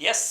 Yes,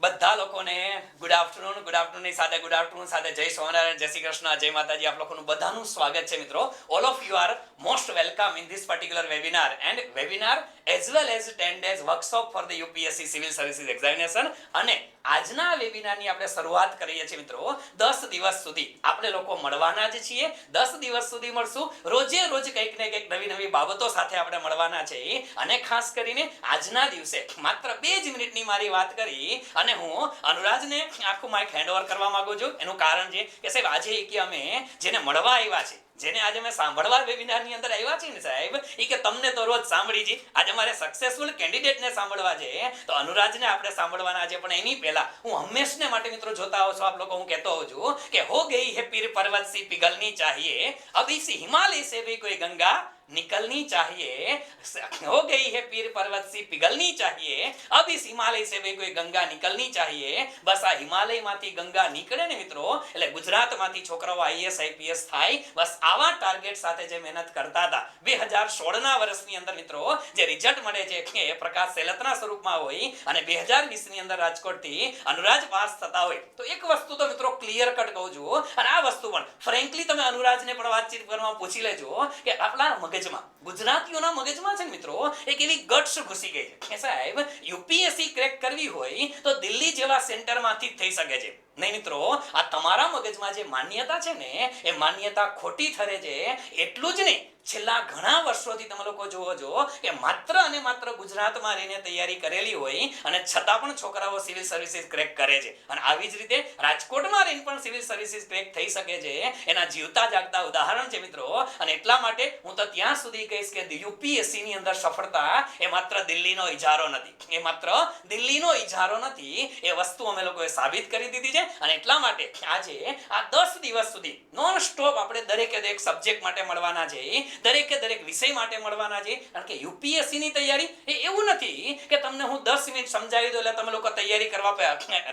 બધા લોકોને good afternoon ની સાથે ગુડ આફ્ટરનૂન સાથે જય સ્વામિનારાયણ, જય શ્રી કૃષ્ણ, જય માતાજી. આપ લોકોનું બધાનું સ્વાગત છે મિત્રો. All of you are most welcome in this particular webinar and webinar as well as 10 days workshop for the UPSC civil services examination. અને આજના વેબિનારની આપણે શરૂઆત કરીએ છીએ મિત્રો. 10 દિવસ સુધી આપણે લોકો મળવાના જ છીએ. 10 દિવસ સુધી મળશું. રોજે રોજ કંઈક ને કંઈક નવી નવી બાબતો સાથે આપણે મળવાના છે. અને ખાસ કરીને આજના દિવસે માત્ર 2 જ મિનિટની મારી વાત કરી અને હું અનુરાજને આખું માઇક હેન્ડઓવર કરવા માંગુ છું. એનું કારણ છે કે સાહેબ આજે કે અમે જેને મળવા આવ્યા છે, જેને આજે મેં સાંભળવા વેબિનારની અંદર આવ્યા છે ને સાહેબ, એ કે તમને તો રોજ સાંભળી છે, આજે મારે સક્સેસફુલ કેન્ડિડેટને સાંભળવા છે તો અનુરાજને આપણે સાંભળવાના છે. પણ એની પહેલા હું હંમેશને માટે મિત્રો જોતા હોવ છો આપ લોકો, હું કહેતો હોઉં છું કે હો ગઈ હે પીર પર્વત સી પિઘલની चाहिए, अब इस हिमालय से भी कोई गंगा निकलनी चाहिए. हो गई है पीर पर्वत सी पिघलनी चाहिए, अब इस हिमालय से भी कोई गंगा निकलनी चाहिए. बस આ હિમાલયમાંથી ગંગા નીકળે ને મિત્રો, એટલે ગુજરાતમાંથી છોકરાઓ આઈએસ આઈપીએસ થાય. બસ આવા ટાર્ગેટ સાથે જે મહેનત કરતા હતા 2016ના વર્ષની અંદર મિત્રો, જે રિઝલ્ટ મળે છે એ પ્રકાશ સેલતના સ્વરૂપમાં હોય અને 2020ની અંદર રાજકોટથી અનુરાજ પાસ થતા હોય તો એક વસ્તુ તો મિત્રો ક્લિયર કટ કહું છું, અને આ વસ્તુ પણ ફ્રેન્કલી તમે અનુરાજને પણ વાતચીત કરવામાં પૂછી લેજો કે આપણા મગજમાં, ગુજરાતીઓના મગજમાં છે ને મિત્રો એક એવી ગટ્સ ઘૂસી ગઈ છે કે સાહેબ યુપીએસસી ક્રેક કરવી હોય તો દિલ્હી જેવા સેન્ટરમાંથી જ થઈ શકે છે. નહીં મિત્રો, આ તમારા મગજમાં જે માન્યતા છે ને એ માન્યતા ખોટી ઠરે છે. એટલું જ નહીં, છેલ્લા ઘણા વર્ષોથી તમે લોકો જોવો છો કે માત્ર અને માત્ર ગુજરાતમાં રહીને તૈયારી કરેલી હોય અને છતાં પણ છોકરાઓ સિવિલ સર્વિસીસ ક્રેક કરે છે. અને આવી જ રીતે રાજકોટમાં રહીને પણ સિવિલ સર્વિસીસ ક્રેક થઈ શકે છે. એના જીવતા જાગતા ઉદાહરણ છે મિત્રો. અને એટલા માટે હું તો ત્યાં સુધી કહીશ કે યુપીએસસી ની અંદર સફળતા એ માત્ર દિલ્હીનો ઇજારો નથી, એ માત્ર દિલ્હીનો ઇજારો નથી, એ વસ્તુ અમે લોકોએ સાબિત કરી દીધી છે. અને એટલા માટે આજે આ 10 દિવસ સુધી નોન સ્ટોપ આપણે દરેકે દરેક સબ્જેક્ટ માટે મળવાના છે, દરેકે દરેક વિષય માટે મળવાના છે. કારણ કે યુપીએસસી ની તૈયારી એ એવું નથી કે તમને હું 10 મિનિટ સમજાવી દઉં એટલે તમે લોકો તૈયારી કરવા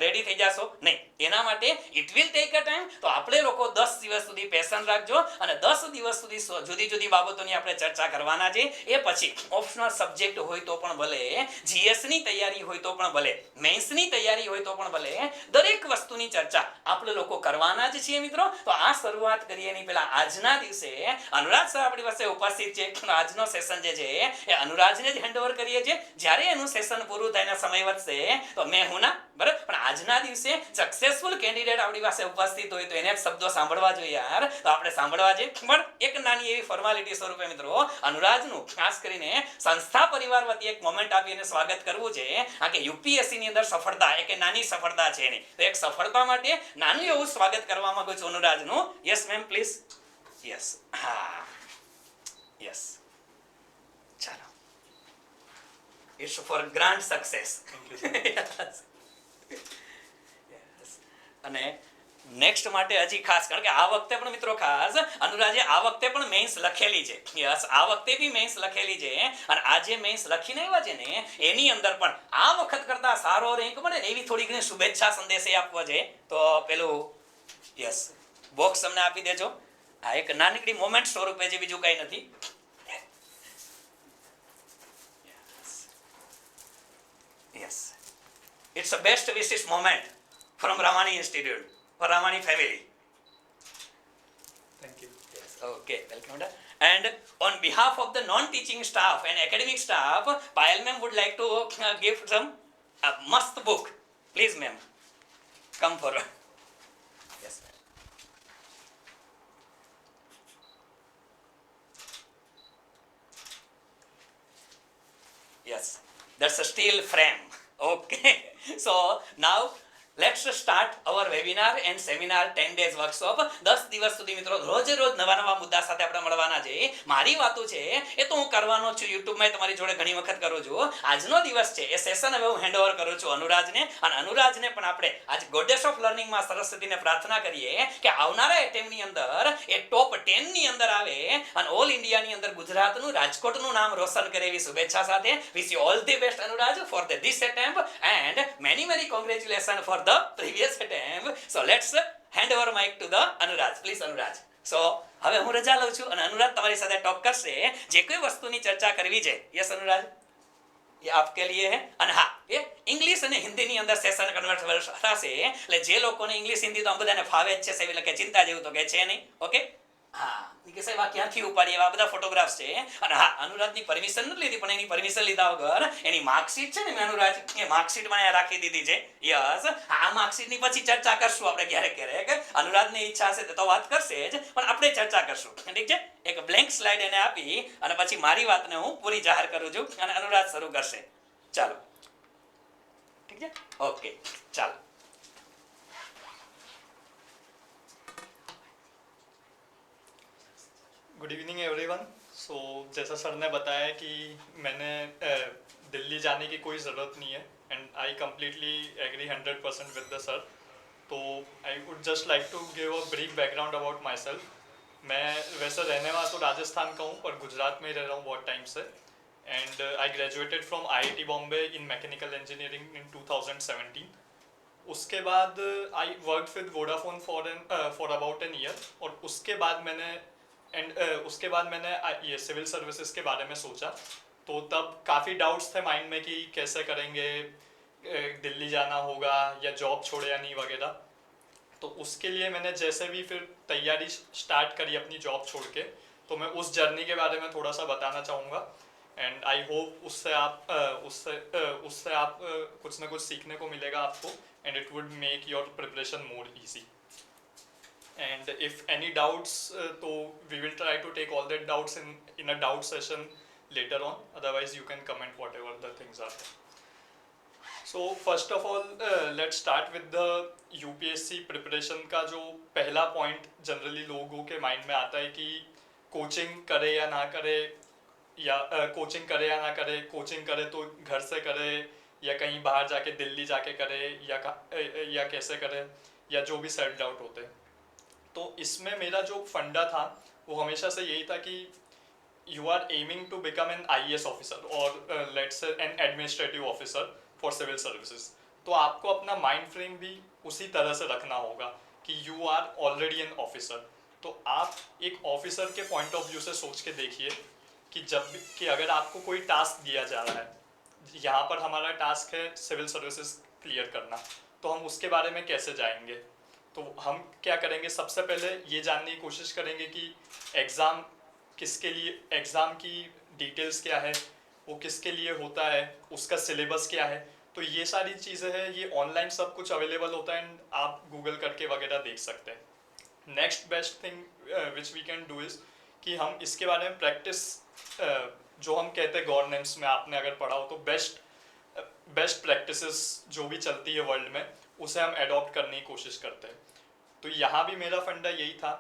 રેડી થઈ જશો. નહીં, એના માટે it will take a time. તો આપણે લોકો 10 દિવસ સુધી પેશન્સ રાખજો અને 10 દિવસ સુધી જુદી જુદી બાબતોની આપણે ચર્ચા કરવાના છે. એ પછી ઓપ્શનલ સબ્જેક્ટ હોય તો પણ ભલે, જીએસ ની તૈયારી હોય તો પણ ભલે, મેન્સ ની તૈયારી હોય તો પણ ભલે, દરેક વસ્તુની ચર્ચા આપણે લોકો કરવાના જ છીએ મિત્રો. તો આ શરૂઆત કરીએ એની પહેલા આજના દિવસે અનુરાજ સર આપણી પાસે ઉપસ્થિત છે. આજનો સેશન જે છે એ અનુરાજને જ હેન્ડઓવર કરીએ છીએ. જ્યારે એનું સેશન પૂરું થઈને સમય વધશે તો મેં હું ના, બરાબર. પણ આજના દિવસે સક્સેસફુલ કેન્ડિડેટ આપણી પાસે ઉપસ્થિત હોય તો એને જ શબ્દો સાંભળવા જોઈએ યાર, તો આપણે સાંભળવા જોઈએ. પણ એક નાની એવી ફોર્માલિટી સ્વરૂપે મિત્રો અનુરાજનું ખાસ કરીને સંસ્થા પરિવાર વતી એક મોમેન્ટ આપી અને સ્વાગત કરવું છે. કારણ કે યુપીએસસી ની અંદર સફળતા એક નાની સફળતા છે નહીં, તો એક સફળતા માટે નાનું એવું સ્વાગત કરવા માંગુ છું અનુરાજનું. Yes ma'am please. યસ, હા, યસ, ચાલો. It's for grand success. અને નેક્સ્ટ માટે હજી ખાસ, કારણ કે આ વખતે પણ મિત્રો ખાસ અનુરાજે આ વખતે પણ મેન્સ લખેલી છે. યસ, આ વખતે બી મેન્સ લખેલી છે. અને આ જે મેન્સ લખીને આવ્યા છે ને એની અંદર પણ આ વખત કરતા સારો રેન્ક મળે ને એવી થોડી ઘણી શુભેચ્છા સંદેશ આપવો છે. તો પેલું યસ બોક્સ તમને આપી દેજો. આ એક નાનકડી મોમેન્ટ સ્વરૂપે છે, બીજું કઈ નથી. Yes, it's a best wishes moment from Ramani Institute for Ramani family. Thank you. Yes, okay, welcome. And on behalf of the non-teaching staff and academic staff, Payal ma'am would like to give some must book. Please ma'am, come forward. Yes ma'am. Yes, that's a steel frame. Okay, so now let's start our webinar and seminar 10 days workshop. 10 દિવસ સુધી મિત્રો રોજ રોજ નવા નવા મુદ્દા સાથે આપણે મળવાના છે. મારી વાતો છે એ તો હું કરવાનો છું, યુટ્યુબમાં તમારી જોડે ઘણી વખત કરું છું. આજનો દિવસ છે એ સેશન હવે હું હેન્ડઓવર કરું છું અનુરાજને. અને અનુરાજને પણ આપણે આજ ગોડેસ ઓફ લર્નિંગમાં સરસ્વતીને પ્રાર્થના કરીએ કે આવનારા એટેમ્પની અંદર એ ટોપ 10 ની અંદર આવે અને ઓલ ઇન્ડિયાની અંદર ગુજરાતનું, રાજકોટનું નામ રોશન કરે એવી શુભેચ્છા સાથે wish you all the best Anuraj for this attempt and many congratulations for the previous attempt. So let's hand over mic to the Anuraj. Please Anuraj. So હવે હું રજા લઉં છું અને અનુરાજ તમારી સાથે ટોક કરશે, જે કોઈ વસ્તુની ચર્ચા કરવી છે. યસ અનુરાજ. એ આપકે લીએ હે. અને હા, એ ઇંગ્લિશ અને હિન્દીની અંદર સેશન કન્વર્ટ થશે, એટલે જે લોકોને ઇંગ્લિશ હિન્દી તો આમ બધાને ફાવે જ છે સાહેબ, એટલે કે ચિંતા જેવું તો કે છે નહીં. ઓકે, હા, કે સાહેબ આ ક્યાંથી ઉપાડી, એવા બધા ફોટોગ્રાફ્સ છે. અને હા, અનુરાધની પરમિશન નથી લીધી, પણ એની પરમિશન લીધા વગર એની માર્કશીટ છે ને મેં અનુરાધ એ માર્કશીટ મને રાખી દીધી છે. યસ, આ માર્કશીટ ની પછી ચર્ચા કરશું આપણે ક્યારેક ક્યારેક. અનુરાધની ઈચ્છા હશે તો વાત કરશે જ, પણ આપણે ચર્ચા કરશું. ઠીક છે, એક બ્લેન્ક સ્લાઇડ એને આપી અને પછી મારી વાતને હું પૂરી જાહેર કરું છું અને અનુરાધ શરૂ કરશે. ચાલો, ઠીક છે, ઓકે, ચાલો. Good evening everyone. सो जैसा सर ने बताया कि मैंने दिल्ली जाने की कोई ज़रूरत नहीं है, and I completely agree 100% with the sir. तो I would just like to give a brief background about myself. मैं वैसे रहने वाला तो राजस्थान का हूँ, पर गुजरात में ही रह रहा हूँ बहुत टाइम से. And I graduated from IIT Bombay in mechanical engineering in 2017. उसके बाद I work with Vodafone for about an year. और उसके बाद मैंने उसके बाद मैंने ये सिविल सर्विसेज के बारे में सोचा. तो तब काफ़ी डाउट्स थे माइंड में कि कैसे करेंगे, दिल्ली जाना होगा या जॉब छोड़े या नहीं वगैरह. तो उसके लिए मैंने जैसे भी फिर तैयारी स्टार्ट करी अपनी जॉब छोड़ के. तो मैं उस जर्नी के बारे में थोड़ा सा बताना चाहूँगा, एंड आई होप उससे आप कुछ ना कुछ सीखने को मिलेगा आपको, and it would make your preparation more easy. And if any doubts, so we will try to take all the doubts in a doubt session later on. Otherwise, you can comment whatever the things are. So first of all, let's start with the UPSC preparation का जो पहला point generally लोगों के mind में आता है कि coaching करे या ना करे, या कोचिंग करे या ना करे. कोचिंग करे तो घर से करे या कहीं बाहर जाके दिल्ली जाके करे, या कैसे करे, या जो भी सेल्फ डाउट होते हैं. तो इसमें मेरा जो फंडा था वो हमेशा से यही था कि you are aiming to become an IAS officer और let's say an administrative officer for civil services. तो आपको अपना माइंड फ्रेम भी उसी तरह से रखना होगा कि you are already an officer. तो आप एक ऑफिसर के पॉइंट ऑफ व्यू से सोच के देखिए कि कि अगर आपको कोई टास्क दिया जा रहा है, यहाँ पर हमारा टास्क है सिविल सर्विसेज क्लियर करना, तो हम उसके बारे में कैसे जाएंगे. तो हम क्या करेंगे, सबसे पहले ये जानने की कोशिश करेंगे कि एग्ज़ाम किसके लिए, एग्ज़ाम की डिटेल्स क्या है, वो किसके लिए होता है, उसका सिलेबस क्या है. तो ये सारी चीज़ें हैं, ये ऑनलाइन सब कुछ अवेलेबल होता है, एंड आप गूगल करके वगैरह देख सकते हैं. Next best thing which we can do is कि हम इसके बारे में प्रैक्टिस, जो हम कहते हैं गवर्नेंस में आपने अगर पढ़ा हो तो बेस्ट प्रैक्टिसेस जो भी चलती है वर्ल्ड में, उसे हम एडॉप्ट करने की कोशिश करते हैं. तो यहाँ भी मेरा फंडा यही था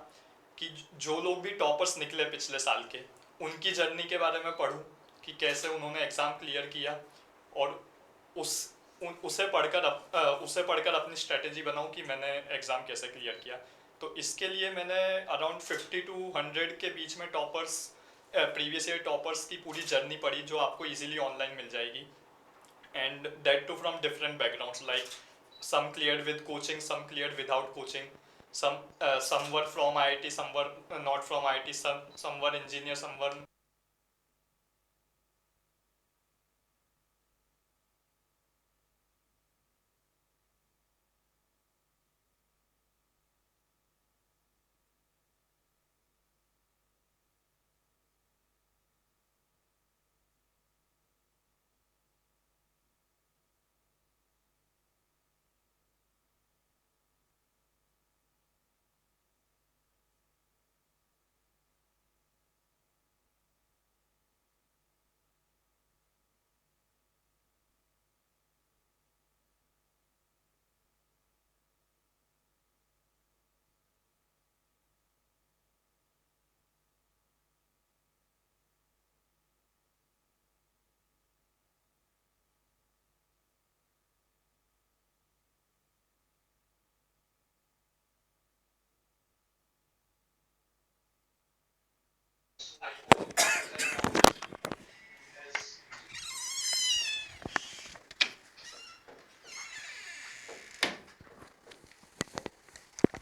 कि जो लोग भी टॉपर्स निकले पिछले साल के, उनकी जर्नी के बारे में पढूं कि कैसे उन्होंने एग्ज़ाम क्लियर किया, और उसे पढ़कर अपनी स्ट्रेटेजी बनाऊं कि मैंने एग्ज़ाम कैसे क्लियर किया. तो इसके लिए मैंने अराउंड 50 to 100 के बीच में टॉपर्स, प्रीवियस ईयर टॉपर्स की पूरी जर्नी पढ़ी, जो आपको इजीली ऑनलाइन मिल जाएगी. And that too from different backgrounds, like some cleared with coaching, some cleared without coaching, some were from IIT, some were not from IIT, some were engineer, some were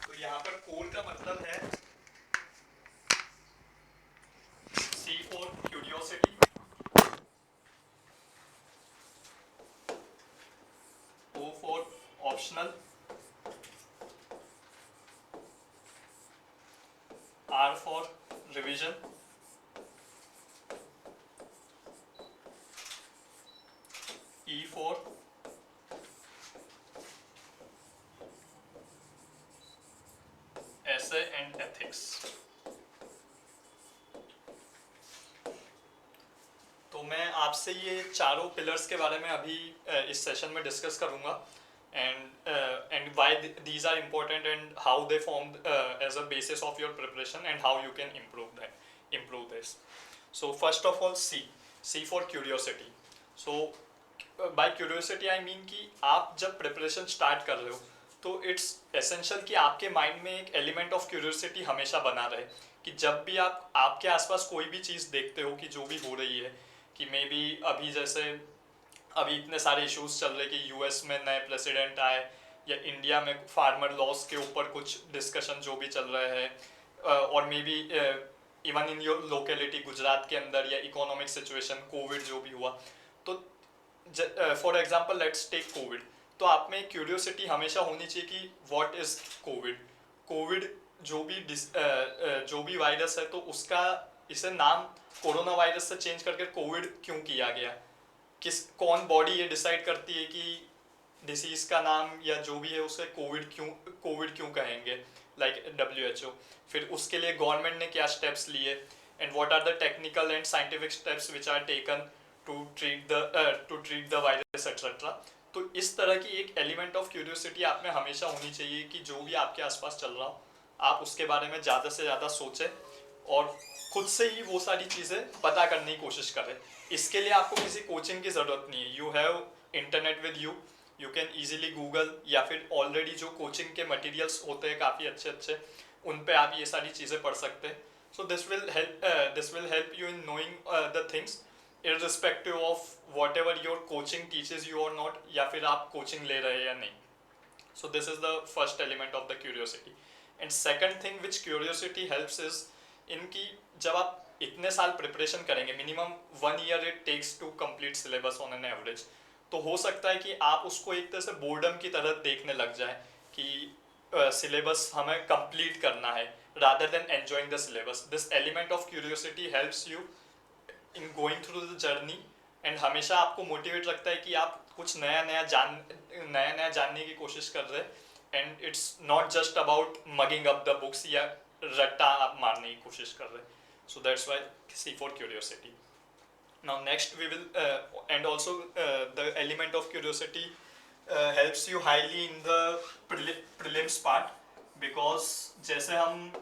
तो यहाँ पर core का मतलब है C for curiosity, optional, R for revision, E for essay and ethics. तो मैं आपसे ये चारों पिलर्स के बारे में अभी इस सेशन में डिस्कस करूँगा and why these are important and how they form as a basis of your preparation and how you can improve this. So first of all, C for curiosity. So by curiosity I mean कि आप जब preparation start कर रहे हो तो it's essential कि आपके mind में एक एलिमेंट ऑफ क्यूरियोसिटी हमेशा बना रहे कि जब भी आप आपके आसपास कोई भी चीज़ देखते हो कि जो भी हो रही है कि मे बी अभी जैसे अभी इतने सारे इश्यूज चल रहे कि यूएस में नए प्रेसिडेंट आए या इंडिया में फार्मर लॉस के ऊपर कुछ डिस्कशन जो भी चल रहे हैं और may be even in your locality Gujarat के अंदर या इकोनॉमिक सिचुएशन कोविड जो भी हुआ तो for example let's take COVID तो आप में क्यूरियोसिटी हमेशा होनी चाहिए कि व्हाट इज कोविड जो भी वायरस है तो उसका इसे नाम कोरोना वायरस से चेंज करके कोविड क्यों किया गया कौन बॉडी ये डिसाइड करती है कि डिसीज का नाम या जो भी है उसे कोविड क्यों कहेंगे लाइक WHO फिर उसके लिए गवर्नमेंट ने क्या स्टेप्स लिए and what are the technical and scientific steps which are taken to treat the virus etcetera तो इस तरह की एक एलिमेंट ऑफ क्यूरियोसिटी आप में हमेशा होनी चाहिए कि जो भी आपके आसपास चल रहा हो आप उसके बारे में ज़्यादा से ज़्यादा सोचें और खुद से ही वो सारी चीज़ें पता करने की कोशिश करें इसके लिए आपको किसी कोचिंग की ज़रूरत नहीं है you have internet with you can easily Google या फिर ऑलरेडी जो कोचिंग के मटेरियल्स होते हैं काफ़ी अच्छे उन पे आप ये सारी चीज़ें पढ़ सकते हैं so this will help you in knowing the things irrespective of whatever your coaching teaches you or not या फिर आप कोचिंग ले रहे हैं या नहीं so this is the first element of the curiosity and second thing which curiosity helps is इनकी जब आप इतने साल प्रिपरेशन करेंगे minimum 1 year it takes to complete syllabus on an average तो हो सकता है कि आप उसको एक तरह से बोर्डम की तरह देखने लग जाए कि सिलेबस हमें कंप्लीट करना है rather than enjoying the syllabus this element of curiosity helps you in going through the journey and हमेशा आपको मोटिवेट रखता है कि आप कुछ नया नया जानने की कोशिश कर रहे हैं and it's not just about mugging up the books या रट्टा आप मारने की कोशिश कर रहे हैं so that's why C for curiosity now next we will and also the element of curiosity helps you highly in the prelims part because जैसे हम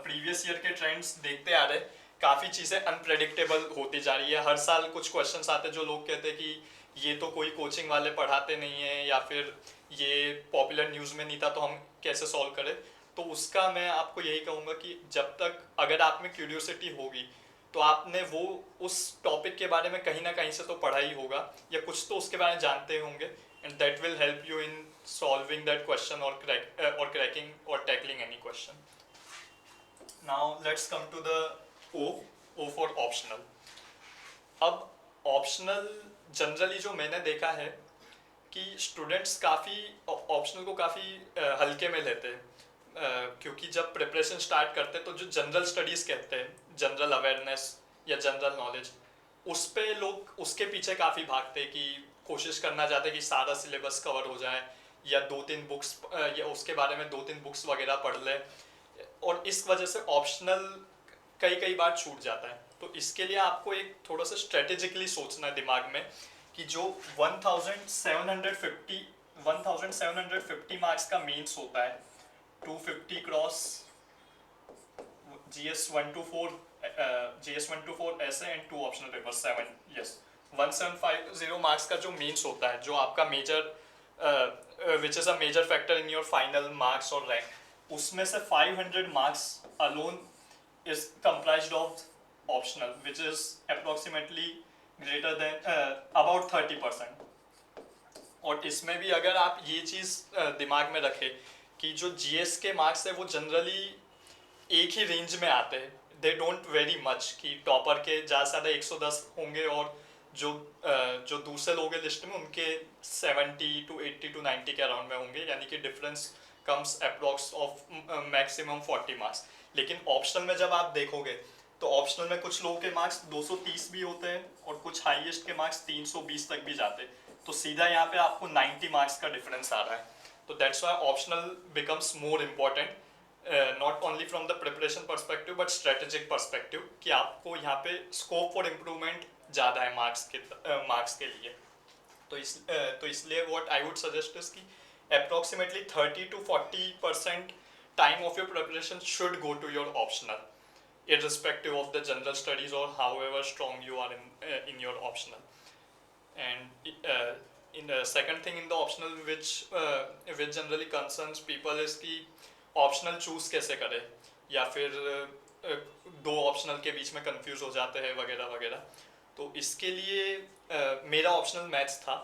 previous year के trends देखते आ रहे हैं काफ़ी चीज़ें अनप्रेडिक्टेबल होती जा रही है हर साल कुछ क्वेश्चंस आते हैं जो लोग कहते हैं कि ये तो कोई कोचिंग वाले पढ़ाते नहीं है या फिर ये पॉपुलर न्यूज़ में नहीं था तो हम कैसे सॉल्व करें तो उसका मैं आपको यही कहूँगा कि जब तक अगर आप में क्यूरियोसिटी होगी तो आपने वो उस टॉपिक के बारे में कहीं ना कहीं से तो पढ़ा ही होगा या कुछ तो उसके बारे में जानते होंगे and that will help you in solving that question और क्रैकिंग और tackling any question now let's come to the O for optional अब ऑप्शनल जनरली जो मैंने देखा है कि स्टूडेंट्स काफ़ी ऑप्शनल को काफ़ी हल्के में लेते हैं क्योंकि जब प्रिपरेशन स्टार्ट करते हैं तो जो जनरल स्टडीज़ कहते हैं जनरल अवेयरनेस या जनरल नॉलेज उस पे लोग उसके पीछे काफ़ी भागते हैं कि कोशिश करना चाहते हैं कि सारा सिलेबस कवर हो जाए या 2-3 बुक्स या उसके बारे में 2-3 बुक्स वगैरह पढ़ ले और इस वजह से ऑप्शनल कई बार छूट जाता है तो इसके लिए आपको एक थोड़ा सा स्ट्रेटेजिकली सोचना है दिमाग में कि जो 1750 मार्क्स का मेंस होता है 250 क्रॉस GS 124 ऐसे and 2 optional paper 7 yes 1750 marks का जो मेंस होता है जो आपका major which is a major factor in your final marks और रैंक उसमें से 500 marks alone is comprised of optional which is approximately greater than about 30% और इसमें भी अगर आप ये चीज़ दिमाग में रखें कि जो GS के मार्क्स है वो जनरली एक ही रेंज में आते हैं दे डोंट वेरी मच कि टॉपर के ज़्यादा से ज़्यादा 110 होंगे और जो दूसरे लोग हैं लिस्ट में उनके 70 to 80 to 90 के अराउंड में होंगे, यानी कि difference comes approx of maximum 40 marks. लेकिन ऑप्शनल में जब आप देखोगे तो ऑप्शनल में कुछ लोगों के मार्क्स 230 भी होते हैं और कुछ हाईएस्ट के मार्क्स 320 तक भी जाते हैं, तो सीधा यहाँ पे आपको 90 मार्क्स का डिफरेंस आ रहा है। तो that's why optional becomes more important, not only from the preparation perspective but strategic perspective, कि आपको यहाँ पे स्कोप फॉर इम्प्रूवमेंट ज़्यादा है मार्क्स के लिए। तो इसलिए what I would suggest is कि approximately 30 to 40% time of your preparation should go to your optional, irrespective of the general studies or however strong you are in your optional. And in the second thing in the optional which generally concerns people is कि optional choose कैसे करें, या फिर दो optional के बीच में confuse हो जाते हैं वगैरह वगैरह। तो इसके लिए मेरा optional maths था,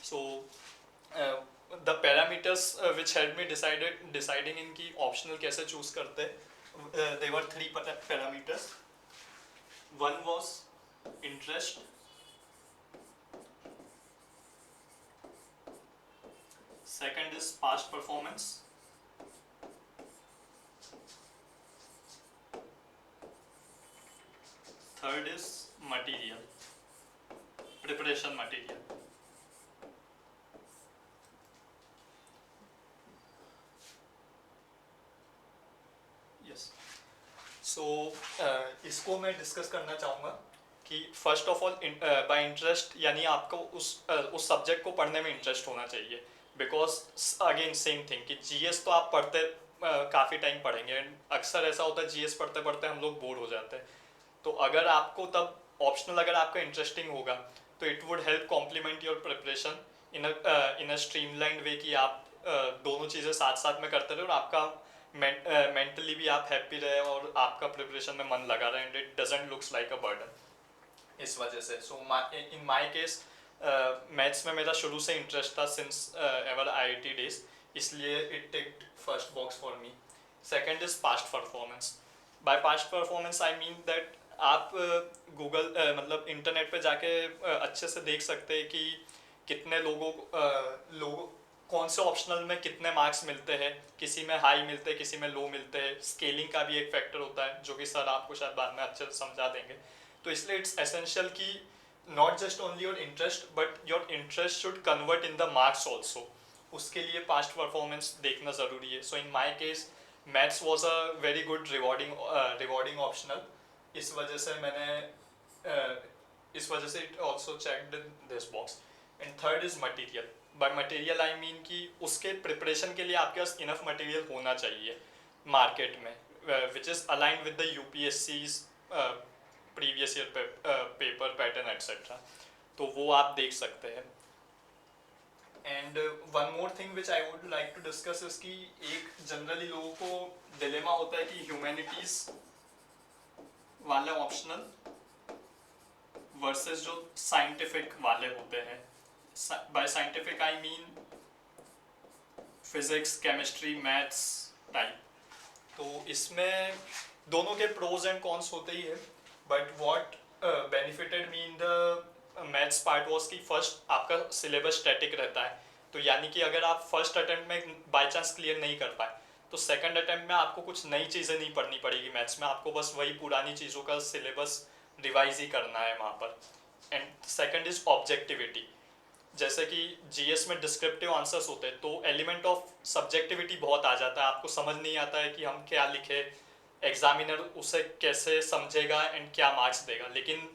so the parameters which helped me deciding in की optional कैसे choose करते, there were 3 parameters. One was interest, second is past performance, third is material, preparation material. Yes. So इसको मैं डिस्कस करना चाहूँगा कि first of all bye interest, यानी आपको उस सब्जेक्ट को पढ़ने में इंटरेस्ट होना चाहिए, बिकॉज अगेन सेम थिंग कि जीएस तो आप पढ़ते काफ़ी टाइम पढ़ेंगे, एंड अक्सर ऐसा होता है जीएस पढ़ते पढ़ते हम लोग बोर हो जाते हैं। तो अगर आपको तब ऑप्शनल अगर आपका इंटरेस्टिंग होगा तो it would help complement your preparation in a streamlined way, कि आप दोनों चीज़ें साथ साथ में करते रहे और आपका मेंटली भी आप हैप्पी रहे और आपका प्रिपरेशन में मन लगा रहे, and it doesn't looks like a burden. इस वजह से सो इन माय केस मैथ्स में मेरा शुरू से इंटरेस्ट था सिंस एवर आईआईटी डेज, इसलिए it ticked first box for me. Second is past performance. Bye past performance I mean that आप गूगल मतलब इंटरनेट पे जाके अच्छे से देख सकते हैं कि कितने लोगों कौन से ऑप्शनल में कितने मार्क्स मिलते हैं, किसी में हाई मिलते हैं, किसी में लो मिलते हैं। स्केलिंग का भी एक फैक्टर होता है जो कि सर आपको शायद बाद में अच्छे से समझा देंगे। तो इसलिए इट्स एसेंशियल कि not just only your interest but your interest should convert in the marks also, उसके लिए पास्ट परफॉर्मेंस देखना ज़रूरी है। So in my case maths was a very good rewarding optional, इस वजह से it also checked this box. And third is material. By material I mean कि उसके प्रिपरेशन के लिए आपके पास इनफ मटेरियल होना चाहिए मार्केट में, which is aligned with the UPSC's previous year paper pattern etcetera, तो वो आप देख सकते हैं। And one more thing which I would like to discuss is कि एक जनरली लोगों को डिलेमा होता है कि ह्यूमैनिटीज वाले ऑप्शनल वर्सेस जो साइंटिफिक वाले होते हैं। Bye scientific I mean physics, chemistry, maths type. तो इसमें दोनों के प्रोज एंड कॉन्स होते ही है, but what benefited me in the maths part was कि फर्स्ट आपका सिलेबस स्टैटिक रहता है, तो यानी कि अगर आप फर्स्ट अटेम्प्ट में बाय चांस क्लियर नहीं कर पाए तो सेकंड अटेम्प्ट में आपको कुछ नई चीज़ें नहीं पढ़नी पड़ेगी मैथ्स में, आपको बस वही पुरानी चीज़ों का सिलेबस रिवाइज ही करना है वहाँ पर। And second is objectivity. जैसे कि जीएस में डिस्क्रिप्टिव आंसर्स होते हैं तो एलिमेंट ऑफ सब्जेक्टिविटी बहुत आ जाता है, आपको समझ नहीं आता है कि हम क्या लिखे, एग्जामिनर उसे कैसे समझेगा एंड क्या मार्क्स देगा। लेकिन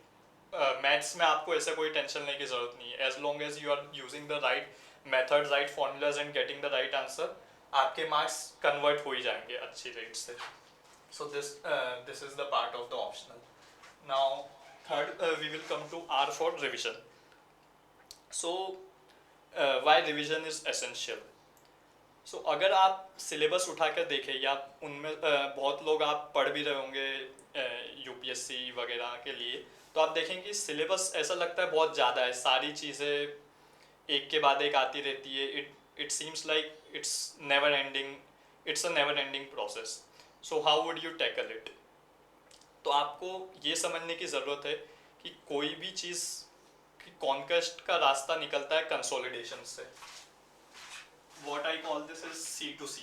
मैथ्स में आपको ऐसा कोई टेंशन लेने की ज़रूरत नहीं है। As long as you are using the right method, right formulas and getting the right answer, आपके मार्क्स कन्वर्ट हो ही जाएंगे अच्छी रेट से। So this is the part of the optional. Now third we will come to R for revision. So why revision is essential. So अगर आप syllabus उठा कर देखें, या उनमें बहुत लोग आप पढ़ भी रहे होंगे यूपीएससी वगैरह के लिए, तो आप देखेंगे कि सिलेबस ऐसा लगता है बहुत ज़्यादा है, सारी चीज़ें एक के बाद एक आती रहती है। It seems like it's a never ending process. So how would you tackle it? तो आपको ये समझने की ज़रूरत है कि कोई भी चीज़ कि कॉन्क्वेस्ट का रास्ता निकलता है कंसोलिडेशन से. What I call this is C2C,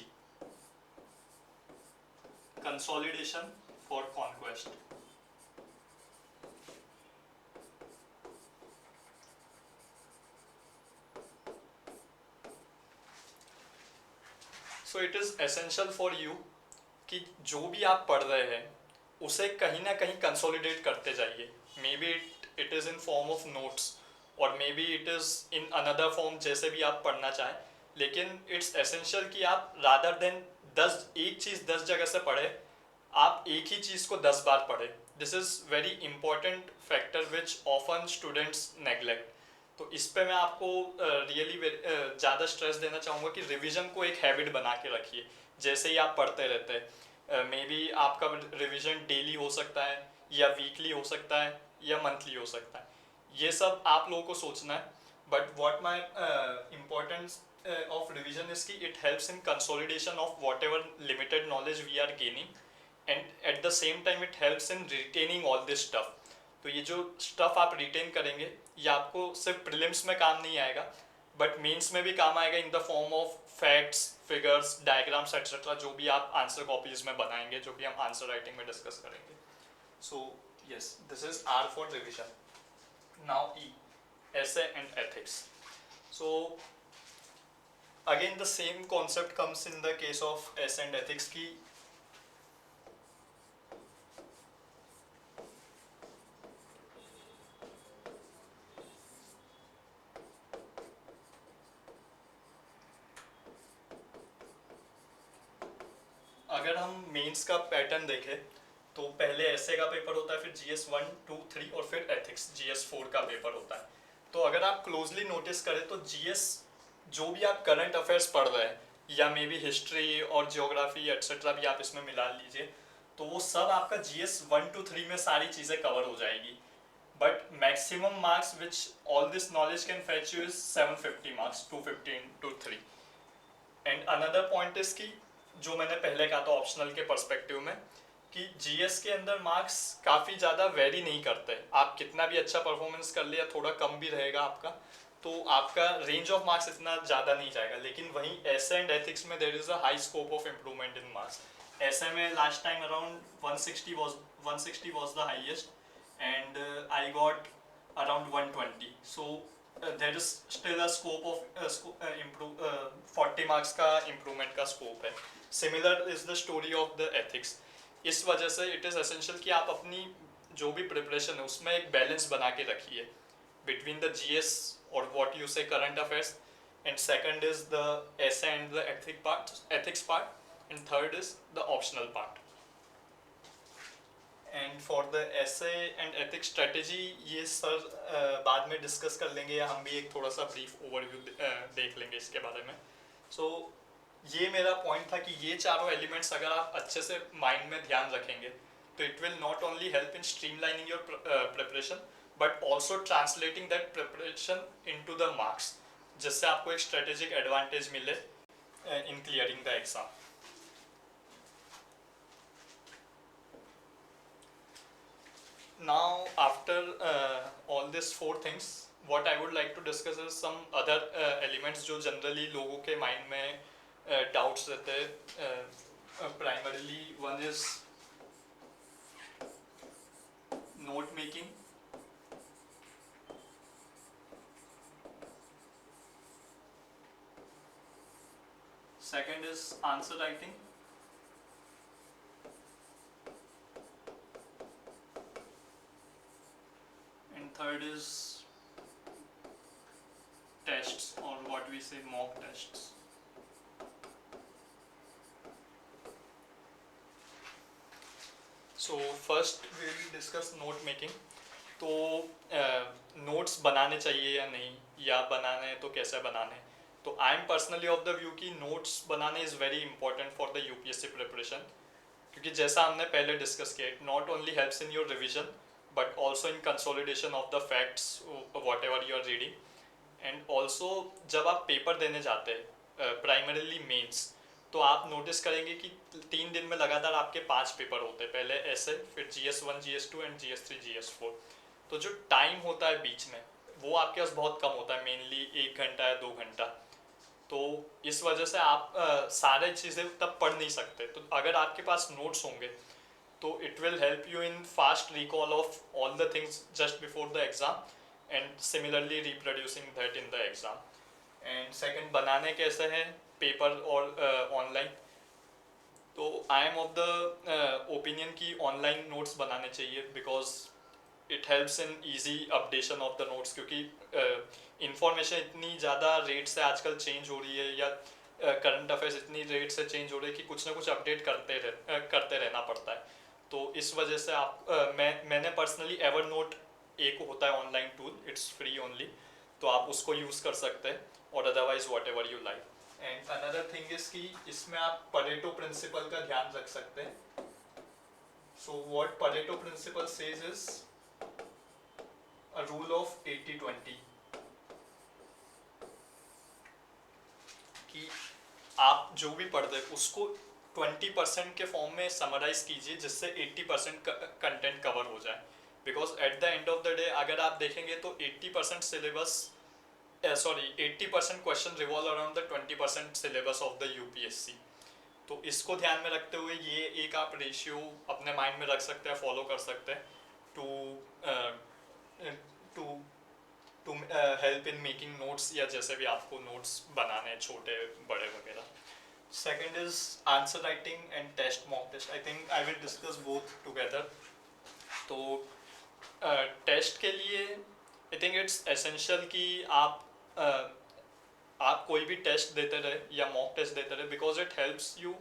consolidation for conquest. So it is essential for you कि जो भी आप पढ़ रहे हैं उसे कहीं ना कहीं कंसोलिडेट करते जाइए. Maybe it is in form of notes और maybe it is in another form, जैसे भी आप पढ़ना चाहें. लेकिन इट्स एसेंशियल कि आप रादर देन एक चीज़ 10 जगह से पढ़े, आप एक ही चीज़ को 10 बार पढ़े. This is very important factor which often students neglect. तो इस पे मैं आपको रियली ज़्यादा स्ट्रेस देना चाहूँगा कि रिवीजन को एक हैबिट बना के रखिए. जैसे ही आप पढ़ते रहते हैं, मे बी आपका रिवीजन डेली हो सकता है या वीकली हो सकता है या मंथली हो सकता है. ये सब आप लोगों को सोचना है. But what my importance of revision is कि it helps in consolidation of whatever limited knowledge we are gaining, and at the same time it helps in retaining all this stuff. तो ये जो stuff आप retain करेंगे ये आपको सिर्फ prelims में काम नहीं आएगा but mains में भी काम आएगा in the form of facts, figures, diagrams etc. जो भी आप answer copies में बनाएंगे, जो भी हम answer writing में discuss करेंगे. So yes, this is R for revision. Now E, essay and ethics. So again the same concept comes in the case of essay and ethics की अगर हम मेंस का पैटर्न देखें तो पहले ऐसे का पेपर होता है, फिर GS 1, 2, 3 और फिर एथिक्स GS 4 का पेपर होता है. तो अगर आप क्लोजली नोटिस करें तो GS जो भी आप करंट अफेयर्स पढ़ रहे हैं या मे बी हिस्ट्री और जियोग्राफी एट्सेट्रा भी आप इसमें मिला लीजिए, तो वो सब आपका GS 1 to 3 में सारी चीज़ें कवर हो जाएगी. But maximum marks which all this knowledge can fetch you is 750 marks, 250 into 3. And another point is कि जो मैंने पहले कहा था ऑप्शनल के पर्सपेक्टिव में कि GS के अंदर मार्क्स काफ़ी ज़्यादा वेरी नहीं करते. आप कितना भी अच्छा परफॉर्मेंस कर लिया, थोड़ा कम भी रहेगा आपका, तो आपका रेंज ऑफ मार्क्स इतना ज़्यादा नहीं जाएगा. लेकिन वहीं एसे एंड एथिक्स में there is a high scope of improvement in marks. Essay में last time around 160 was the highest and I got around 120. So there is still a scope of improve 40 marks का improvement का scope है. Similar is the story of the ethics. इस वजह से it is essential कि आप अपनी जो भी प्रिपरेशन है उसमें एक बैलेंस बना के रखिए between the GS or what you say current affairs, and second is the essay and the ethics part, and third is the optional part. And for the essay and ethics strategy ये sir बाद में discuss कर लेंगे या हम भी एक थोड़ा सा ब्रीफ ओवरव्यू देख लेंगे इसके बारे में. सो ये मेरा पॉइंट था कि ये चारों एलिमेंट्स अगर आप अच्छे से माइंड में ध्यान रखेंगे तो it will not only help in streamlining your preparation but also translating that preparation into the marks, जिससे आपको एक स्ट्रेटेजिक एडवांटेज मिले इन clearing the exam. Now after all these four things, what I would like to discuss is some other elements जो generally लोगों के mind में doubts रहते हैं. Primarily one is note making, second is answer writing, and third is tests or what we say mock tests. So first we will discuss note making. तो notes बनाने चाहिए या नहीं, या बनाने हैं तो कैसे बनाने. तो I am personally of the view कि नोट्स बनाने is very important for the UPSC preparation, क्योंकि जैसा हमने पहले डिस्कस किया it not only helps in your revision but also in consolidation of the facts whatever you are reading. And also जब आप paper देने जाते हैं प्राइमरीली मेंस, तो आप नोटिस करेंगे कि 3 दिन में लगातार आपके 5 पेपर होते हैं. पहले ऐसे, फिर GS 1, GS 2 and GS 3, GS 4. तो जो टाइम होता है बीच में वो आपके पास बहुत कम होता है, मेनली 1 घंटा या 2 घंटा। तो इस वजह से आप सारे चीज़ें तब पढ़ नहीं सकते। तो अगर आपके पास नोट्स होंगे तो it will help you in fast recall of all the things just before the exam and similarly reproducing that in the exam. And second, बनाने कैसे हैं पेपर और ऑनलाइन। तो I M of the opinion कि online notes बनाने चाहिए, because it helps in easy updation of the notes, क्योंकि information इतनी ज़्यादा रेट से आजकल चेंज हो रही है, या करंट अफेयर्स इतनी रेट से चेंज हो रही है कि कुछ ना कुछ अपडेट करते रहना पड़ता है। तो इस वजह से आप मैंने पर्सनली एवर नोट एक होता है online tool, it's free only, तो आप उसको यूज़ कर सकते हैं, और otherwise what ever you like. And another thing is कि इसमें आप परेटो प्रिंसिपल का ध्यान रख सकते हैं। So what Pareto principle says is a rule of 80-20, कि आप जो भी पढ़ रहे उसको 20% के फॉर्म में समराइज कीजिए, जिससे 80% कंटेंट कवर हो जाए। Because at the end of the day अगर आप देखेंगे तो 80% syllabus 80% question revolve around the 20% syllabus of the UPSC. तो इसको ध्यान में रखते हुए ये एक आप रेशियो अपने माइंड में रख सकते हैं, फॉलो कर सकते हैं to help in making notes, या जैसे भी आपको नोट्स बनाने हैं, छोटे बड़े वगैरह। Second is answer writing and test, mock test. I think I will discuss both together. तो टेस्ट के लिए आई थिंक इट्स एसेंशियल कि आप कोई भी टेस्ट देते रहे या मॉक टेस्ट देते रहे, because it helps you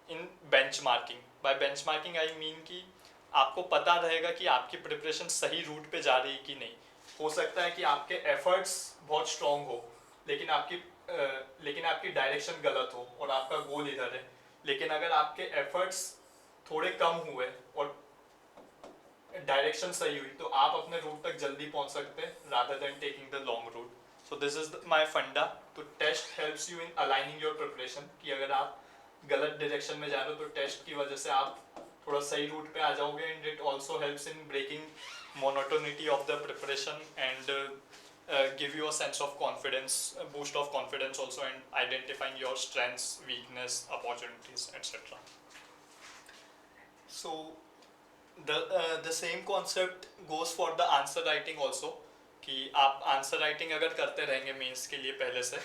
in benchmarking. By benchmarking I mean कि आपको पता रहेगा कि आपकी प्रिपरेशन सही रूट पे जा रही है कि नहीं। हो सकता है कि आपके एफर्ट्स बहुत स्ट्रॉन्ग हो, लेकिन आपकी डायरेक्शन गलत हो और आपका गोल इधर है। लेकिन अगर आपके एफर्ट्स थोड़े कम हुए और डायरेक्शन सही हुई, तो आप अपने रूट तक जल्दी पहुंच सकते हैं rather than taking the long route. So this is my फंडा। तो test helps you in aligning your preparation, कि अगर आप गलत डायरेक्शन में जा रहे हो तो टेस्ट की वजह से आप थोड़ा सही रूट पे आ जाओगे। And it also helps in breaking monotony of the preparation and give you a sense of confidence, a boost of confidence also, and identifying your strengths, weakness, opportunities, etc. So the same concept goes for the answer writing also, कि आप answer writing अगर करते रहेंगे mains के लिए पहले से,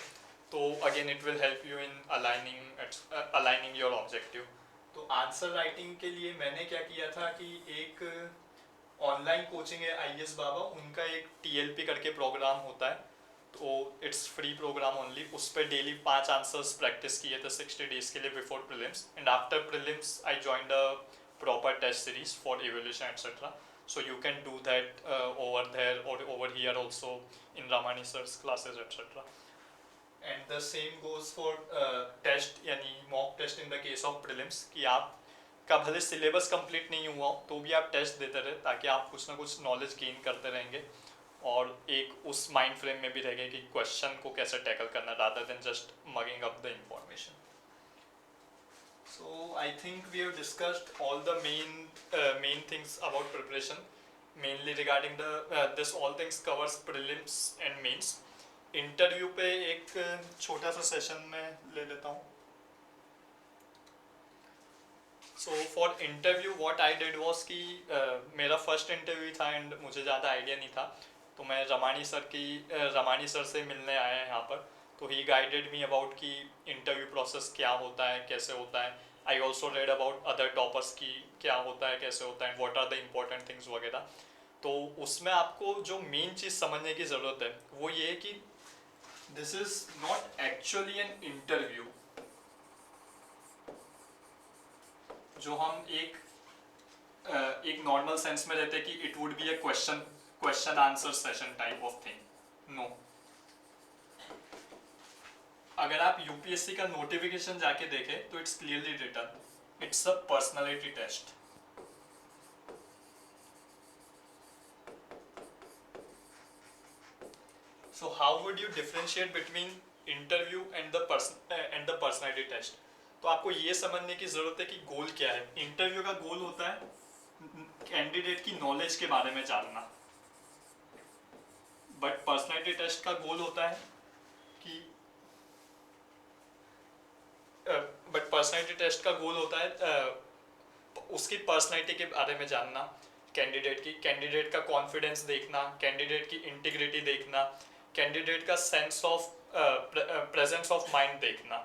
तो again it will help you in aligning your objective. तो आंसर राइटिंग के लिए मैंने क्या किया था कि एक ऑनलाइन कोचिंग है IS बाबा, उनका एक TLP करके प्रोग्राम होता है, तो इट्स फ्री प्रोग्राम ओनली। उस पर डेली 5 आंसर्स प्रैक्टिस किए थे 60 डेज के लिए before prelims, and after prelims I joined a proper test series for evaluation, etc. So you can do that over there or over here also in Ramani sir's classes, etc. And the same goes for test यानी mock test in the case of prelims, कि आप का भले syllabus complete नहीं हुआ हो तो भी आप टेस्ट देते रहे, ताकि आप कुछ ना कुछ नॉलेज गेन करते रहेंगे और एक उस माइंड फ्रेम में भी रहेंगे कि क्वेश्चन को कैसे टैकल करना, rather than just mugging up the information. So I think we have discussed all the main things about preparation, mainly regarding the this all things covers prelims and mains. Interview पे एक छोटा सा session में ले लेता हूँ। So for interview what I did was कि मेरा फर्स्ट इंटरव्यू था एंड मुझे ज़्यादा आइडिया नहीं था, तो मैं रमानी सर से मिलने आया यहाँ पर। तो ही गाइडेड मी अबाउट कि इंटरव्यू प्रोसेस क्या होता है, कैसे होता है। I also read about other toppers की क्या होता है, कैसे होता है, what are the important things वगैरह। तो उसमें आपको जो मेन चीज़ समझने की ज़रूरत है वो ये है कि this is not actually an interview, जो हम एक नॉर्मल सेंस में रहते हैं कि it would be a question answer session type of thing. No, अगर आप यूपीएससी का नोटिफिकेशन जाके देखें तो it's clearly written it's a personality test. So how would you differentiate between interview and the personality test? तो आपको ये समझने की जरूरत है कि गोल क्या है। इंटरव्यू का गोल होता है कैंडिडेट की नॉलेज के बारे में जानना, बट पर्सनैलिटी टेस्ट का गोल होता है कि बट पर्सनैलिटी टेस्ट का गोल होता है उसकी पर्सनैलिटी के बारे में जानना, कैंडिडेट का कॉन्फिडेंस देखना, कैंडिडेट की इंटीग्रिटी देखना, कैंडिडेट का sense of presence of mind देखना।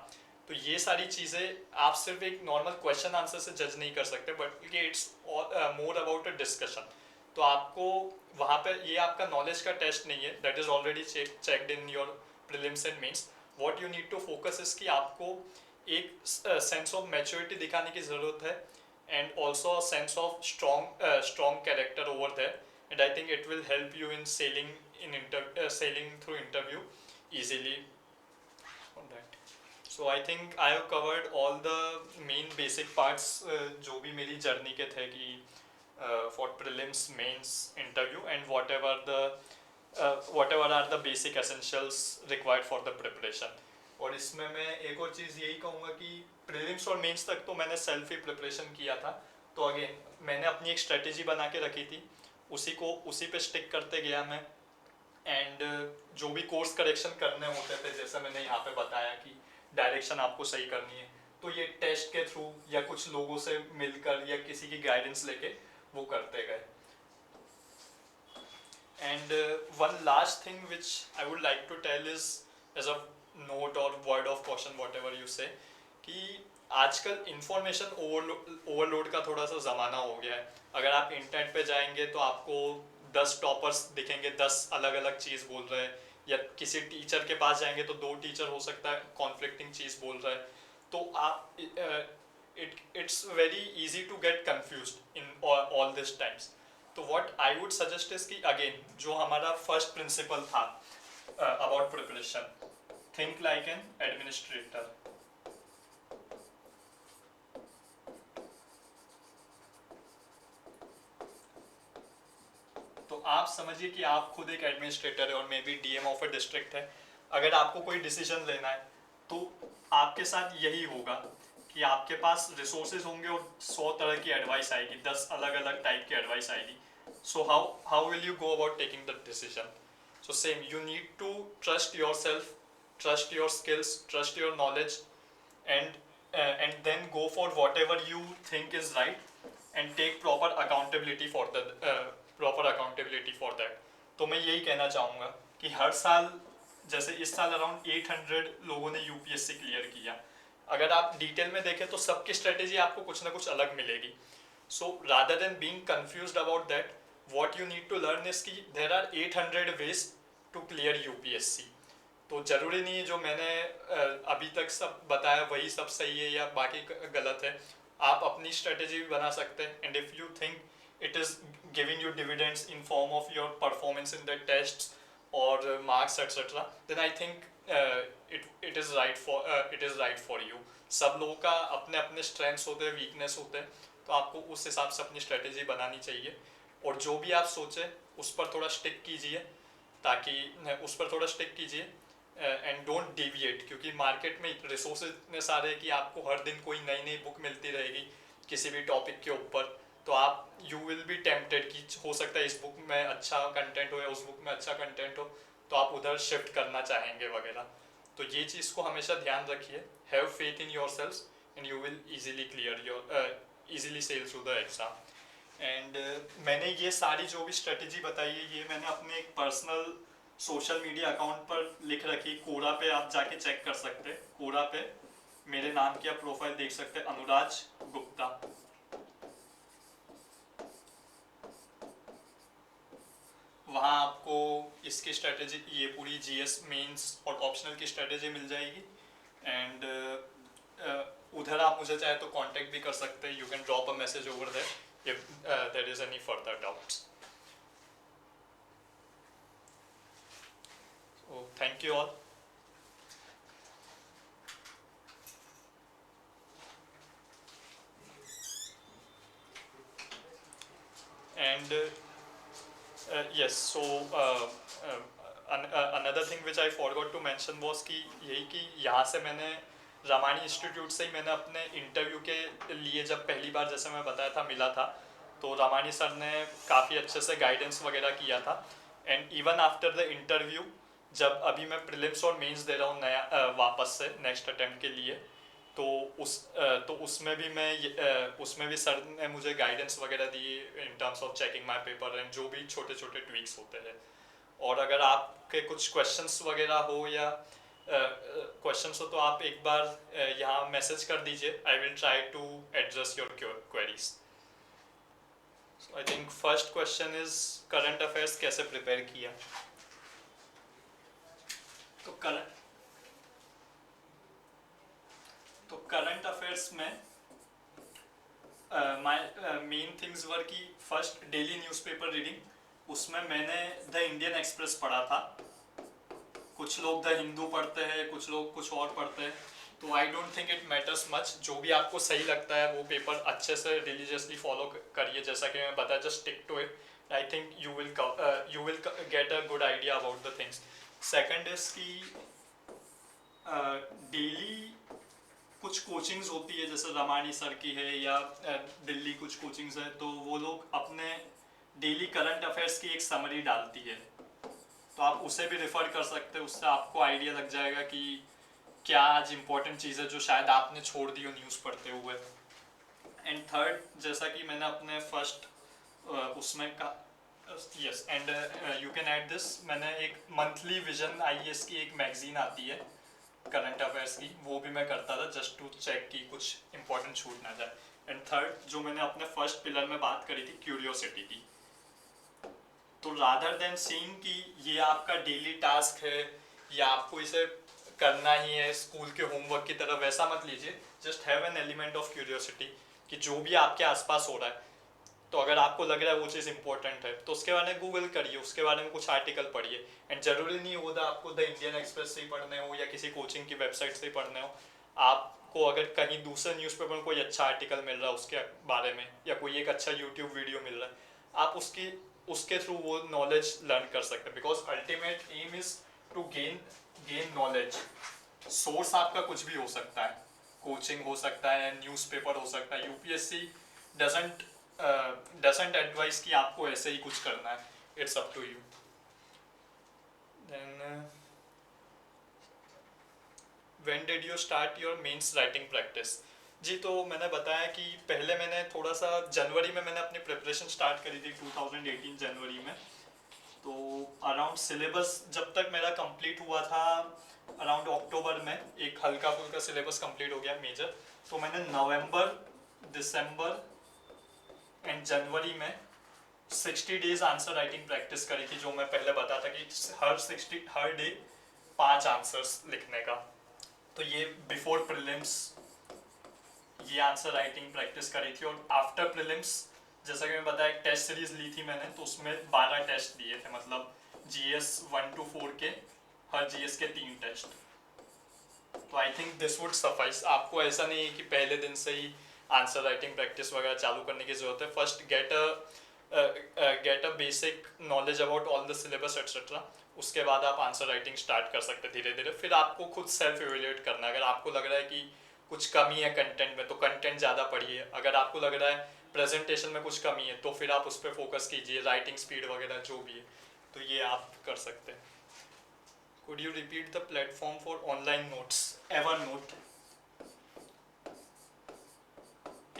तो ये सारी चीज़ें आप सिर्फ एक नॉर्मल क्वेश्चन आंसर से जज नहीं कर सकते, बल्कि it's more about a discussion. तो आपको वहाँ पे ये आपका नॉलेज का टेस्ट नहीं है, that is already checked in your prelims and mains. What you need to focus is कि आपको एक सेंस ऑफ मैच्योरिटी दिखाने की ज़रूरत है, and also a sense of strong character over there, and I think it will help you in sailing through interview easily on that. So I think I have covered all the main basic parts जो भी मेरी journey के थे कि for prelims, mains, interview, and whatever are the basic essentials required for the preparation. और इसमें मैं एक और चीज़ यही कहूँगा कि प्रीलिम्स और मेंस तक तो मैंने सेल्फ ही प्रिपरेशन किया था, तो अगेन मैंने अपनी एक स्ट्रेटेजी बना के रखी थी, उसी पे स्टिक करते गया मैं। एंड जो भी कोर्स करेक्शन करने होते थे, जैसे मैंने यहाँ पे बताया कि डायरेक्शन आपको सही करनी है, तो ये टेस्ट के थ्रू या कुछ लोगों से मिलकर या किसी की गाइडेंस लेके वो करते गए। And one last thing which I would like to tell is as a note और word of caution, whatever you say, कि आजकल इंफॉर्मेशन ओवरलोड का थोड़ा सा ज़माना हो गया है। अगर आप इंटरनेट पे जाएंगे तो आपको 10 टॉपर्स दिखेंगे, 10 अलग अलग चीज़ बोल रहे हैं, या किसी टीचर के पास जाएंगे तो 2 टीचर हो सकता है कॉन्फ्लिक्टिंग चीज़ बोल रहे हैं। तो आप it's very easy to get confused in all this times. तो what I would suggest is कि अगेन जो हमारा फर्स्ट प्रिंसिपल था about preparation, think like an administrator. तो आप समझिए कि आप खुद एक एडमिनिस्ट्रेटर है और may be DM of a district है। अगर आपको कोई डिसीजन लेना है तो आपके साथ यही होगा कि आपके पास रिसोर्सेज होंगे और 100 तरह की एडवाइस आएगी, 10 अलग अलग टाइप की एडवाइस आएगी। So how will you go about taking the decision? So same, you need to trust yourself, trust your skills, trust your knowledge, and then go for whatever you think is right, and take proper accountability for that. तो मैं यही कहना चाहूँगा कि हर साल, जैसे इस साल अराउंड 800 लोगों ने यूपीएससी क्लियर किया। अगर आप डिटेल में देखें तो सबकी स्ट्रेटेजी आपको कुछ ना कुछ अलग मिलेगी। So rather than being confused about that, what you need to learn is कि there are 800 ways to clear UPSC. तो ज़रूरी नहीं है जो मैंने अभी तक सब बताया वही सब सही है या बाकी गलत है। आप अपनी स्ट्रेटेजी भी बना सकते हैं, and if you think it is giving you dividends in form of your performance in the tests और marks etcetera, then I think it is right for you. सब लोगों का अपने अपने स्ट्रेंथ्स होते हैं, वीकनेस होते हैं, तो आपको उस हिसाब से अपनी स्ट्रेटेजी बनानी चाहिए। और जो भी आप सोचें उस पर थोड़ा स्टिक कीजिए, एंड डोंट डेविएट, क्योंकि मार्केट में रिसोर्सेज इतने सारे हैं कि आपको हर दिन कोई नई नई बुक मिलती रहेगी किसी भी टॉपिक के ऊपर। तो आप यू विल बी टेम्प्टेड कि हो सकता है इस बुक में अच्छा कंटेंट हो या उस बुक में अच्छा कंटेंट हो, तो आप उधर शिफ्ट करना चाहेंगे वगैरह। तो ये चीज़ को हमेशा ध्यान रखिए, have faith in yourself, and you will easily sail through the exam. And मैंने ये सारी जो भी स्ट्रेटेजी बताई है, ये मैंने अपने एक पर्सनल सोशल मीडिया अकाउंट पर लिख रखी। कोरा पे आप जाके चेक कर सकते हैं, कोरा पे मेरे नाम की आप प्रोफाइल देख सकते हैं, अनुराज गुप्ता। वहाँ आपको इसकी स्ट्रेटेजी, ये पूरी जीएस मेंस और ऑप्शनल की स्ट्रेटेजी मिल जाएगी। एंड उधर आप मुझे चाहे तो कांटेक्ट भी कर सकते हैं, you can drop a message over there if there is any further doubts. So thank you all. And yes, so another thing which I forgot to mention was कि यही कि यहाँ से मैंने रामायण इंस्टीट्यूट से ही मैंने अपने इंटरव्यू के लिए जब पहली बार, जैसे मैं बताया था, मिला था, तो रामायणी सर ने काफ़ी अच्छे से गाइडेंस वगैरह किया था। And even after the interview, जब अभी मैं प्रीलिम्स और मेंस दे रहा हूँ नया वापस से नेक्स्ट अटेम्प्ट के लिए, तो उसमें भी उसमें भी सर ने मुझे गाइडेंस वगैरह दी in terms of checking my paper and जो भी छोटे छोटे ट्वीक्स होते हैं। और अगर आपके कुछ क्वेश्चंस वगैरह हो या क्वेश्चंस हो तो आप एक बार यहाँ मैसेज कर दीजिए, I will try to address your queries. I think first question is current affairs कैसे प्रिपेयर किया। तो करंट अफेयर्स में माय मेन थिंग्स वर कि फर्स्ट डेली न्यूज़पेपर रीडिंग, उसमें मैंने द इंडियन एक्सप्रेस पढ़ा था। कुछ लोग द हिंदू पढ़ते हैं, कुछ लोग कुछ और पढ़ते हैं, तो I don't think it matters much. जो भी आपको सही लगता है वो पेपर अच्छे से रिलीजियसली फॉलो करिए, जैसा कि मैं बताया, just stick to it. I think you will get a good idea about the things. Second is कि डेली कुछ कोचिंग्स होती है, जैसे रमानी सर की है या दिल्ली कुछ कोचिंग्स है, तो वो लोग अपने डेली करंट अफेयर्स की एक समरी डालती है, तो आप उसे भी रेफर कर सकते हैं। उससे आपको आइडिया लग जाएगा कि क्या आज इम्पोर्टेंट चीज़ है जो शायद आपने छोड़ दी हो न्यूज़ पढ़ते हुए। एंड थर्ड, जैसा कि मैंने अपने फर्स्ट उसमें का yes and you can add this, मैंने एक मंथली विजन आईएएस की एक मैगजीन आती है करंट अफेयर्स की, वो भी मैं करता था जस्ट टू चेक कि कुछ इंपॉर्टेंट छूट ना जाए। एंड थर्ड, जो मैंने अपने फर्स्ट पिलर में बात करी थी क्यूरियोसिटी की, तो रादर देन सीइंग कि ये आपका डेली टास्क है या आपको इसे करना ही है स्कूल के होमवर्क की तरह, वैसा मत लीजिए। Just have an element of curiosity कि जो भी आपके आसपास हो रहा है, तो अगर आपको लग रहा है वो चीज़ इंपॉर्टेंट है तो उसके बारे में गूगल करिए, उसके बारे में कुछ आर्टिकल पढ़िए। एंड जरूरी नहीं होता आपको द इंडियन एक्सप्रेस से ही पढ़ने हो या किसी कोचिंग की वेबसाइट से ही पढ़ने हो। आपको अगर कहीं दूसरे न्यूज़पेपर में कोई अच्छा आर्टिकल मिल रहा है उसके बारे में, या कोई एक अच्छा यूट्यूब वीडियो मिल रहा है, आप उसके थ्रू वो नॉलेज लर्न कर सकते हैं। Because ultimate aim is to gain knowledge. Source आपका कुछ भी हो सकता है, कोचिंग हो सकता है, न्यूज़पेपर हो सकता है। यूपीएससी डजंट एडवाइस कि आपको ऐसे ही कुछ करना है, it's up to you. Then when did you start your mains writing practice. जी, तो मैंने बताया कि पहले मैंने थोड़ा सा जनवरी में मैंने अपनी प्रिपरेशन स्टार्ट करी थी 2018 जनवरी में। तो अराउंड सिलेबस जब तक मेरा कंप्लीट हुआ था अराउंड अक्टूबर में, एक हल्का फुल्का सिलेबस कंप्लीट हो गया मेजर। तो मैंने नवंबर, दिसंबर एंड जनवरी में 60 डेज आंसर राइटिंग प्रैक्टिस करी थी, जो मैं पहले बताया था कि हर डे 5 आंसर्स लिखने का। तो ये बिफोर प्रीलिम्स ये आंसर राइटिंग प्रैक्टिस करी थी। और आफ्टर प्रीलिम्स, जैसा कि मैं बताया, एक टेस्ट सीरीज ली थी मैंने, तो उसमें 12 टेस्ट दिए थे, मतलब जीएस 1 to 4 के, हर जीएस के 3 टेस्ट। तो I think this would suffice. आपको ऐसा नहीं है कि पहले दिन से ही आंसर राइटिंग प्रैक्टिस वगैरह चालू करने की जरूरत है। First get a basic knowledge about all the syllabus etcetera, उसके बाद आप आंसर राइटिंग स्टार्ट कर सकते हैं धीरे धीरे। फिर आपको खुद सेल्फ इवेल्युएट करना है। अगर आपको लग रहा है कि कुछ कमी है कंटेंट में, तो कंटेंट ज़्यादा पढ़िए। अगर आपको लग रहा है प्रेजेंटेशन में कुछ कमी है, तो फिर आप उस पर फोकस कीजिए, राइटिंग स्पीड वगैरह जो भी है, तो ये आप कर सकते हैं। Could you repeat the platform for online notes? Evernote.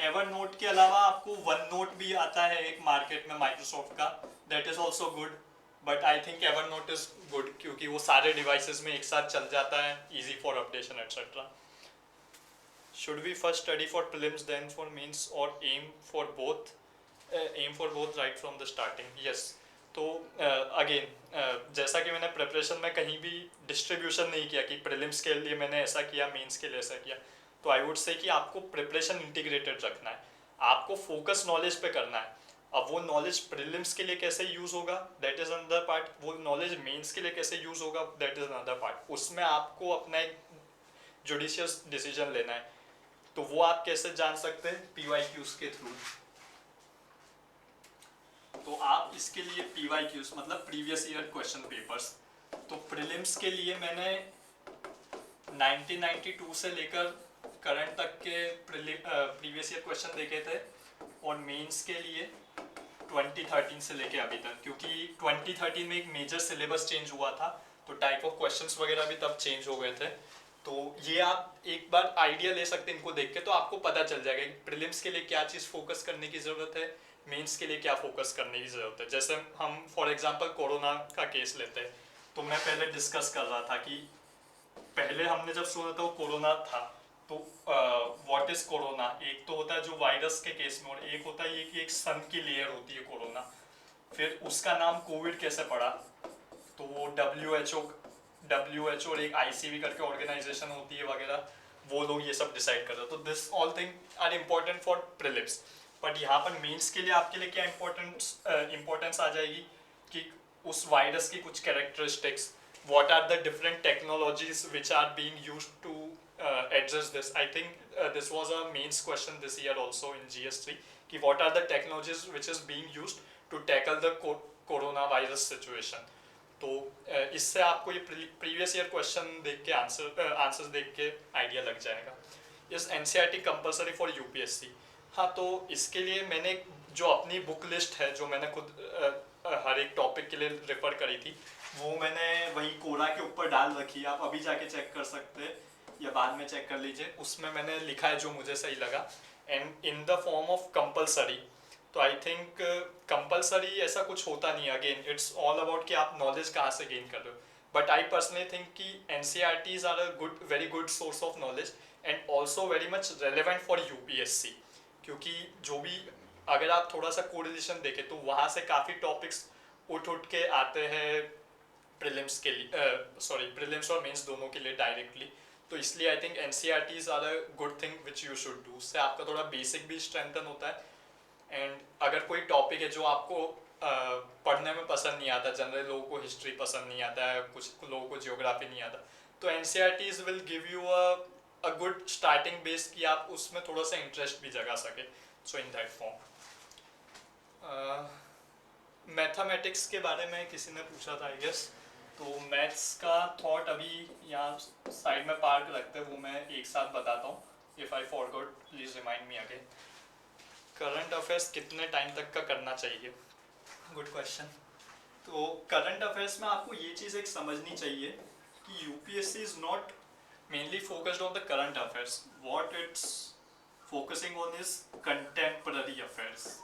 Evernote के अलावा आपको OneNote भी आता है एक मार्केट में माइक्रोसॉफ्ट का, that is also good. But I think Evernote is good क्योंकि वो सारे डिवाइसेस में एक साथ चल जाता है, easy for updation etc. Should we first study for prelims then for mains or aim for both? Aim for both right from the starting. Yes. तो अगेन जैसा कि मैंने प्रिपरेशन में कहीं भी डिस्ट्रीब्यूशन नहीं किया कि प्रीलिम्स के लिए मैंने ऐसा किया, मेंस के लिए ऐसा किया, तो आई वुड से कि आपको प्रिपरेशन इंटीग्रेटेड रखना है, आपको फोकस नॉलेज पे करना है। अब वो नॉलेज प्रीलिम्स के लिए कैसे यूज़ होगा दैट इज़ अनदर पार्ट, वो नॉलेज मेंस के लिए कैसे यूज़ होगा दैट इज़ अनदर पार्ट। उसमें आपको अपना एक जुडिशियस डिसीजन लेना है। तो वो आप कैसे जान सकते हैं? PYQs के थ्रू। तो आप इसके लिए PYQs मतलब प्रीवियस ईयर क्वेश्चन पेपर्स, तो प्रीलिम्स के लिए मैंने 1992 से लेकर करंट तक के प्रीवियस ईयर क्वेश्चन देखे थे, और मेंस के लिए 2013 से लेके अभी तक, क्योंकि 2013 में एक मेजर सिलेबस चेंज हुआ था, तो टाइप ऑफ क्वेश्चंस वगैरह भी तब चेंज हो गए थे। तो ये आप एक बार आइडिया ले सकते हैं इनको देख के, तो आपको पता चल जाएगा कि प्रीलिम्स के लिए क्या चीज़ फोकस करने की ज़रूरत है, मेंस के लिए क्या फोकस करने की ज़रूरत है। जैसे हम फॉर एग्जांपल कोरोना का केस लेते हैं, तो मैं पहले डिस्कस कर रहा था कि पहले हमने जब सुना था वो कोरोना था, तो व्हाट इज कोरोना, एक तो होता है जो वायरस के केस में, और एक होता है ये कि एक सन की लेयर होती है कोरोना। फिर उसका नाम कोविड कैसे पड़ा, तो वो डब्ल्यू एच ओ और एक ICV करके ऑर्गेनाइजेशन होती है वगैरह, वो लोग ये सब डिसाइड करते हैं। तो this all thing are important for prelims. But यहाँ पर मेंस के लिए आपके लिए क्या इम्पोर्टेंस आ जाएगी कि उस वायरस की कुछ characteristics, what are the different technologies which are being used to address this. I think this was a mains question this year also in GS3 कि what are the technologies which is being used to tackle the coronavirus situation. तो इससे आपको ये previous year question देख के answers देख के idea लग जाएगा। इस NCERT कंपलसरी फॉर UPSC। हाँ, तो इसके लिए मैंने जो अपनी बुक लिस्ट है, जो मैंने खुद हर एक टॉपिक के लिए रेफर करी थी, वो मैंने वही कोरा के ऊपर डाल रखी है। आप अभी जाके चेक कर सकते हैं या बाद में चेक कर लीजिए, उसमें मैंने लिखा है जो मुझे सही लगा, and in the form of compulsory. तो आई थिंक कंपलसरी ऐसा कुछ होता नहीं, अगेन इट्स ऑल अबाउट कि आप नॉलेज कहाँ से गेन कर रहे हो। बट आई पर्सनली थिंक कि NCERTs are a very good source of knowledge and also very much relevant for UPSC, क्योंकि जो भी अगर आप थोड़ा सा कोरिलेशन देखें तो वहाँ से काफ़ी टॉपिक्स उठ के आते हैं प्रीलिम्स के लिए, प्रीलिम्स और मेंस दोनों के लिए डायरेक्टली। तो इसलिए I think NCERTs are a good thing which you should do. उससे आपका थोड़ा बेसिक भी स्ट्रेंथन होता है, एंड अगर कोई टॉपिक है जो आपको पढ़ने में पसंद नहीं आता, जनरल लोगों को हिस्ट्री पसंद नहीं आता है, कुछ लोगों को जियोग्राफी नहीं आता, तो NCERTs will give you a good starting base कि आप उसमें थोड़ा सा इंटरेस्ट भी जगा सके। सो इन दैट फॉर्म। मैथमेटिक्स के बारे में किसी ने पूछा था आई गेस, तो मैथ्स का थॉट अभी यहाँ साइड में पार्क रखते हैं, वो मैं एक साथ बताता हूँ। If I forgot please remind me again. Current affairs कितने टाइम तक का करना चाहिए, गुड क्वेश्चन। तो करंट अफेयर्स में आपको ये चीज़ एक समझनी चाहिए कि UPSC is not mainly focused on the current affairs, what it's focusing on is contemporary affairs.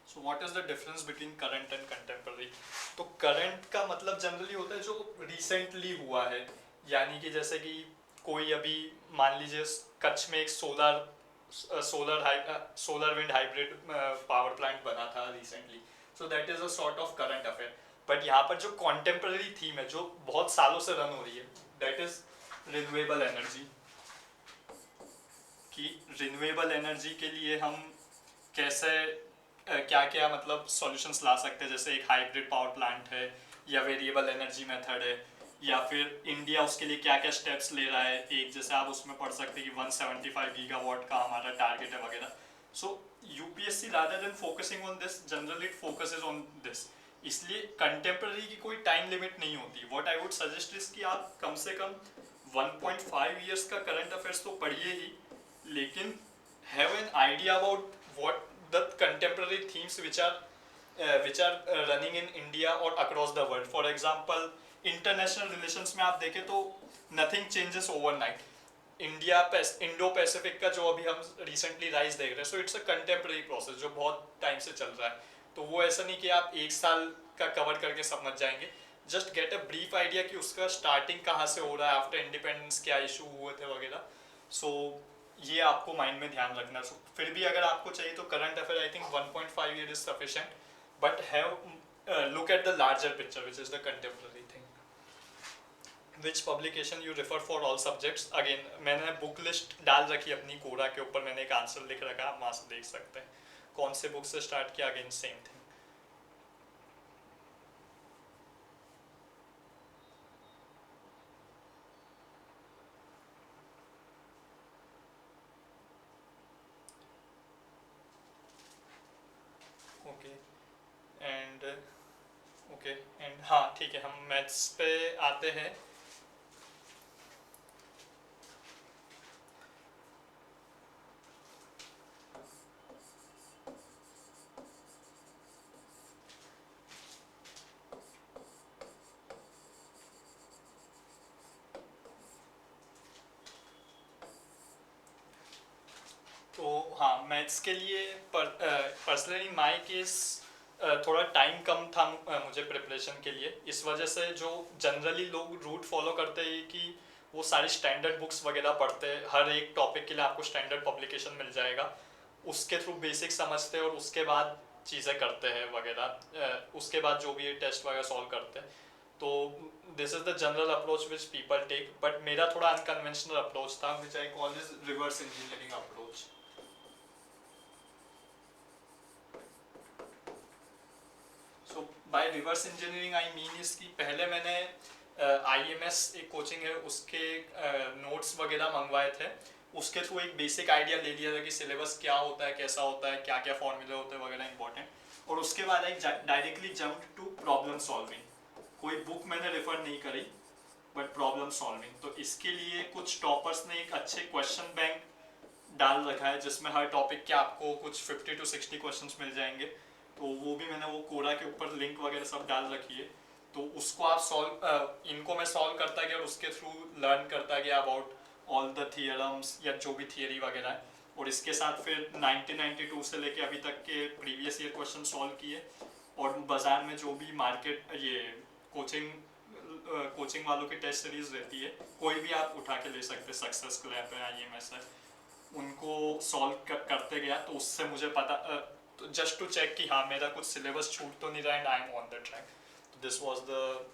So what is the difference between current and contemporary. तो करंट का मतलब जनरली होता है जो रिसेंटली हुआ है, यानी कि जैसे कि कोई अभी मान लीजिए कच्छ में एक solar wind hybrid power plant बना था recently, so that is a sort of current affair. But यहाँ पर जो कॉन्टेम्पररी थीम है जो बहुत सालों से रन हो रही है, दैट इज रिन्यूएबल एनर्जी। कि रिन्यूएबल एनर्जी के लिए हम कैसे क्या क्या मतलब सॉल्यूशंस ला सकते हैं, जैसे एक हाइब्रिड पावर प्लांट है या वेरिएबल एनर्जी मेथड है, या फिर इंडिया उसके लिए क्या क्या स्टेप्स ले रहा है। एक जैसे आप उसमें पढ़ सकते हैं कि 175 गीगावाट का हमारा टारगेट है वगैरह। सो UPSC rather than focusing on this generally it focuses on this, इसलिए कंटेम्पररी की कोई टाइम लिमिट नहीं होती। What I would suggest is कि आप कम से कम 1.5 ईयर्स का करंट अफेयर्स तो पढ़िए ही, लेकिन have an idea about what the contemporary themes which are running in India or across the world. For example, international relations में आप देखें तो nothing changes overnight. Indo Pacific का जो अभी हम रिसेंटली राइज देख रहे हैं, so it's a contemporary process जो बहुत टाइम से चल रहा है। तो वो ऐसा नहीं कि आप एक साल का कवर करके समझ जाएंगे, just get a brief idea कि उसका स्टार्टिंग कहाँ से हो रहा है, आफ्टर इंडिपेंडेंस क्या इशू हुए थे वगैरह। सो ये आपको माइंड में ध्यान रखना। फिर भी अगर आपको चाहिए तो current affair I think 1.5 year is sufficient, but have look at the larger picture which is the contemporary thing. Which publication you refer for all subjects, again मैंने बुक लिस्ट डाल रखी अपनी कोरा के ऊपर, मैंने एक आंसर लिख रखा, आप वहाँ से देख सकते हैं कौन से बुक से स्टार्ट किया। Again same thing. एंड हाँ ठीक है, हम मैथ्स पे आते हैं। हाँ, मैथ्स के लिए पर्सनली माय केस थोड़ा टाइम कम था मुझे प्रिपरेशन के लिए, इस वजह से जो जनरली लोग रूट फॉलो करते हैं कि वो सारी स्टैंडर्ड बुक्स वगैरह पढ़ते हैं, हर एक टॉपिक के लिए आपको स्टैंडर्ड पब्लिकेशन मिल जाएगा, उसके थ्रू बेसिक समझते हैं और उसके बाद चीज़ें करते हैं वगैरह, उसके बाद जो भी टेस्ट वगैरह सॉल्व करते हैं। तो this is the general approach which people take, but मेरा थोड़ा अनकन्वेंशनल अप्रोच था which I call is reverse engineering approach. So by reverse engineering I mean इस कि पहले मैंने IMS एक कोचिंग है उसके नोट्स वगैरह मंगवाए थे, उसके थ्रू एक बेसिक आइडिया ले लिया था कि सिलेबस क्या होता है, कैसा होता है, क्या क्या फॉर्मूले होते हैं वगैरह इंपॉर्टेंट, और उसके बाद I directly jump to problem solving. कोई बुक मैंने रेफर नहीं करी बट प्रॉब्लम सॉल्विंग। तो इसके लिए कुछ टॉपर्स ने एक अच्छे क्वेश्चन बैंक डाल रखा है जिसमें हर टॉपिक के आपको कुछ 50 to 60 क्वेश्चंस मिल जाएंगे, तो वो भी मैंने वो कोरा के ऊपर लिंक वगैरह सब डाल रखी है, तो उसको आप सॉल्व इनको मैं सॉल्व करता गया और उसके थ्रू लर्न करता गया अबाउट ऑल द थियरम्स या जो भी थियरी वगैरह है, और इसके साथ फिर 1992 से लेके अभी तक के प्रीवियस ईयर क्वेश्चन सॉल्व किए, और बाज़ार में जो भी मार्केट ये कोचिंग वालों की टेस्ट सीरीज रहती है, कोई भी आप उठा के ले सकते, सक्सेस क्लैप है, IMS है, उनको सॉल्व करते गया, तो उससे मुझे पता जस्ट टू चेक कि हाँ मेरा कुछ सिलेबस छूट तो नहीं रहा and I am on the track. This was the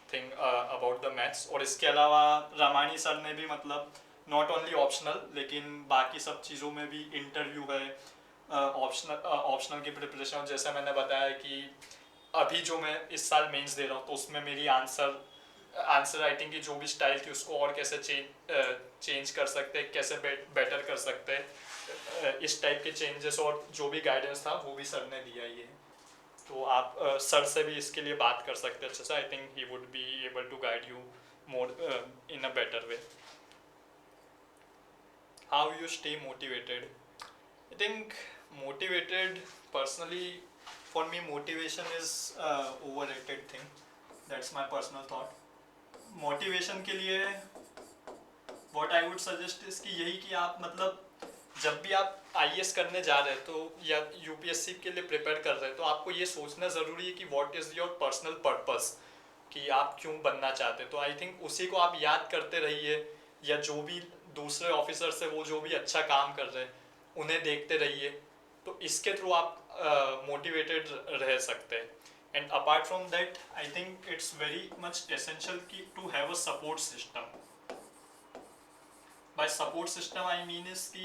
thing about the maths. और इसके अलावा रामानी सर ने भी मतलब नॉट ओनली ऑप्शनल लेकिन बाकी सब चीज़ों में भी इंटरव्यू है, ऑप्शनल की प्रिपरेशन, जैसे मैंने बताया कि अभी जो मैं इस साल मेंस दे रहा हूँ तो उसमें मेरी आंसर राइटिंग की जो भी स्टाइल थी उसको और कैसे चेंज कर सकते हैं, कैसे बेटर कर सकते हैं, इस टाइप के चेंजेस और जो भी गाइडेंस था वो भी सर ने दिया ही है। तो आप सर से भी इसके लिए बात कर सकते हैं अच्छे से। I think he would be able to guide you more in a better way. How you stay motivated? I think motivated personally for me motivation is overrated thing, that's my personal thought। motivation के लिए what I would suggest is कि यही कि आप मतलब जब भी आप IAS करने जा रहे हैं तो या UPSC के लिए प्रिपेयर कर रहे हैं तो आपको ये सोचना ज़रूरी है कि what is your personal purpose, कि आप क्यों बनना चाहते हैं। तो आई थिंक उसी को आप याद करते रहिए, या जो भी दूसरे ऑफिसर्स है वो जो भी अच्छा काम कर रहे हैं उन्हें देखते रहिए, तो इसके थ्रू आप मोटिवेटेड रह सकते हैं। And apart from that I think it's very much essential कि to have a support system. By support system I mean is कि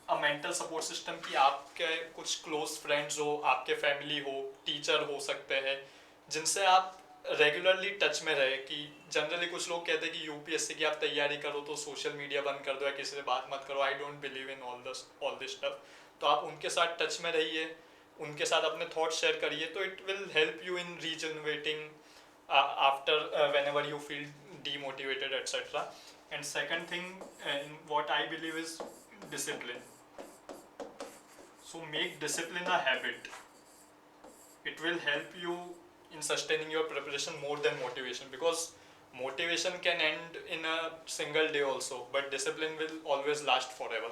अ मेंटल सपोर्ट सिस्टम, कि आपके कुछ क्लोज फ्रेंड्स हो, आपके फैमिली हो, टीचर हो सकते हैं जिनसे आप रेगुलरली टच में रहे। कि जनरली कुछ लोग कहते हैं कि UPSC की आप तैयारी करो तो सोशल मीडिया बंद कर दो या किसी से बात मत करो। I don't believe in all this stuff. तो आप उनके साथ टच में रहिए, उनके साथ अपने थॉट्स शेयर करिए, तो it will help you in regenerating after when ever you feel demotivated etcetera. And second thing in what I believe is discipline. So make discipline a habit. It will help you in sustaining your preparation more than motivation, because motivation can end in a single day also, but discipline will always last forever.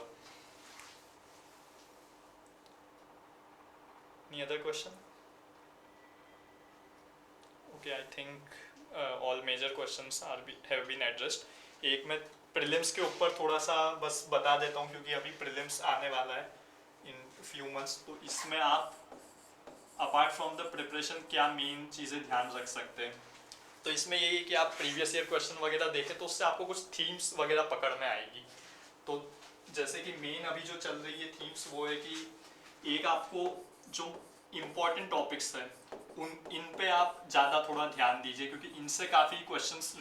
Any other question? Okay, I think all major questions have been addressed. एक मैं prelims के ऊपर थोड़ा सा बस बता देता हूँ क्योंकि अभी प्रीलिम्स आने वाला है इन फ्यू मंथ्स। तो इसमें आप अपार्ट फ्रॉम द प्रिपरेशन क्या मेन चीज़ें ध्यान रख सकते हैं, तो इसमें यही है कि आप प्रीवियस ईयर क्वेश्चन वगैरह देखें तो उससे आपको कुछ थीम्स वगैरह पकड़ में आएगी। तो जैसे कि मेन अभी जो चल रही है थीम्स वो है कि एक आपको जो इम्पॉर्टेंट टॉपिक्स हैं इन पे आप ज़्यादा थोड़ा ध्यान दीजिए, क्योंकि इनसे काफ़ी क्वेश्चंस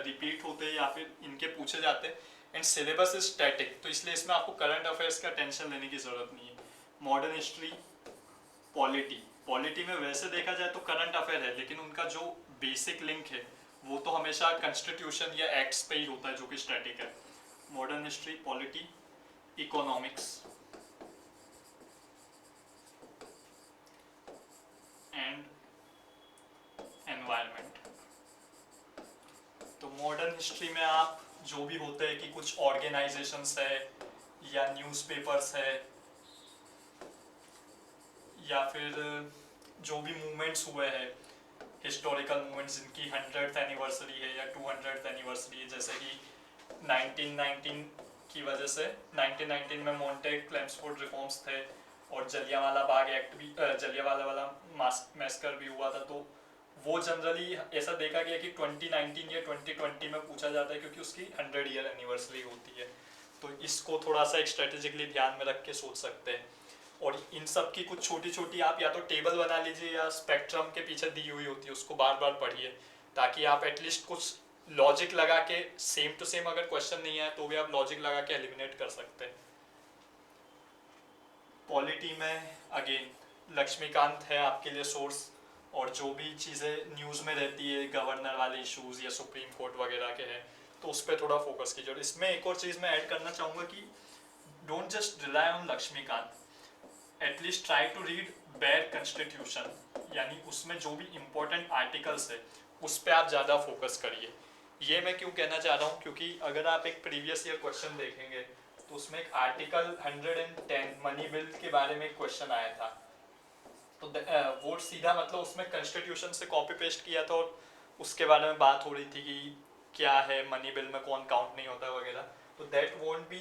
रिपीट होते हैं या फिर इनके पूछे जाते हैं। एंड सिलेबस इज स्टैटिक, तो इसलिए इसमें आपको करंट अफेयर्स का टेंशन लेने की ज़रूरत नहीं है। मॉडर्न हिस्ट्री, पॉलिटी में वैसे देखा जाए तो करंट अफेयर है, लेकिन उनका जो बेसिक लिंक है वो तो हमेशा कॉन्स्टिट्यूशन या एक्ट्स पे ही होता है जो कि स्टैटिक है। Modern history, polity, economics and environment. तो मॉडर्न हिस्ट्री में आप जो भी होते हैं कि कुछ ऑर्गेनाइजेशंस है या न्यूज़पेपर्स है या फिर जो भी मूवमेंट्स हुए हैं, हिस्टोरिकल मूवमेंट्स जिनकी 100th एनिवर्सरी है या 200th एनिवर्सरी है, जैसे कि 1919 की वजह से 1919 में मॉन्टेग क्लेम्सफोर्ड रिफॉर्म्स थे और जलियांवाला बाग एक्ट भी, जलियांवाला वाला मैस्कर भी हुआ था। तो वो जनरली ऐसा देखा गया कि 2019 या 2020 में पूछा जाता है क्योंकि उसकी 100 ईयर एनिवर्सरी होती है। तो इसको थोड़ा सा एक स्ट्रेटेजिकली ध्यान में रख के सोच सकते हैं। और इन सब की कुछ छोटी छोटी आप या तो टेबल बना लीजिए या स्पेक्ट्रम के पीछे दी हुई होती है उसको बार बार पढ़िए, ताकि आप एटलीस्ट कुछ लॉजिक लगा के, सेम टू सेम अगर क्वेश्चन नहीं आए तो भी आप लॉजिक लगा के एलिमिनेट कर सकते हैं। पॉलिटी में अगेन लक्ष्मीकांत है आपके लिए सोर्स, और जो भी चीज़ें न्यूज़ में रहती है गवर्नर वाले इश्यूज या सुप्रीम कोर्ट वगैरह के हैं तो उस पर थोड़ा फोकस कीजिए। और इसमें एक और चीज़ मैं ऐड करना चाहूँगा कि don't just rely on Laxmikanth, at least try to read bare constitution, यानी उसमें जो भी इम्पोर्टेंट आर्टिकल्स है उस पर आप ज़्यादा फोकस करिए। ये मैं क्यों कहना चाह रहा हूँ, क्योंकि अगर आप एक प्रीवियस ईयर क्वेश्चन देखेंगे तो उसमें एक आर्टिकल 110 मनी बिल के बारे में क्वेश्चन आया था। तो वो सीधा मतलब उसमें कॉन्स्टिट्यूशन से कॉपी पेस्ट किया था और उसके बारे में बात हो रही थी कि क्या है मनी बिल में कौन काउंट नहीं होता वगैरह। तो that won't be,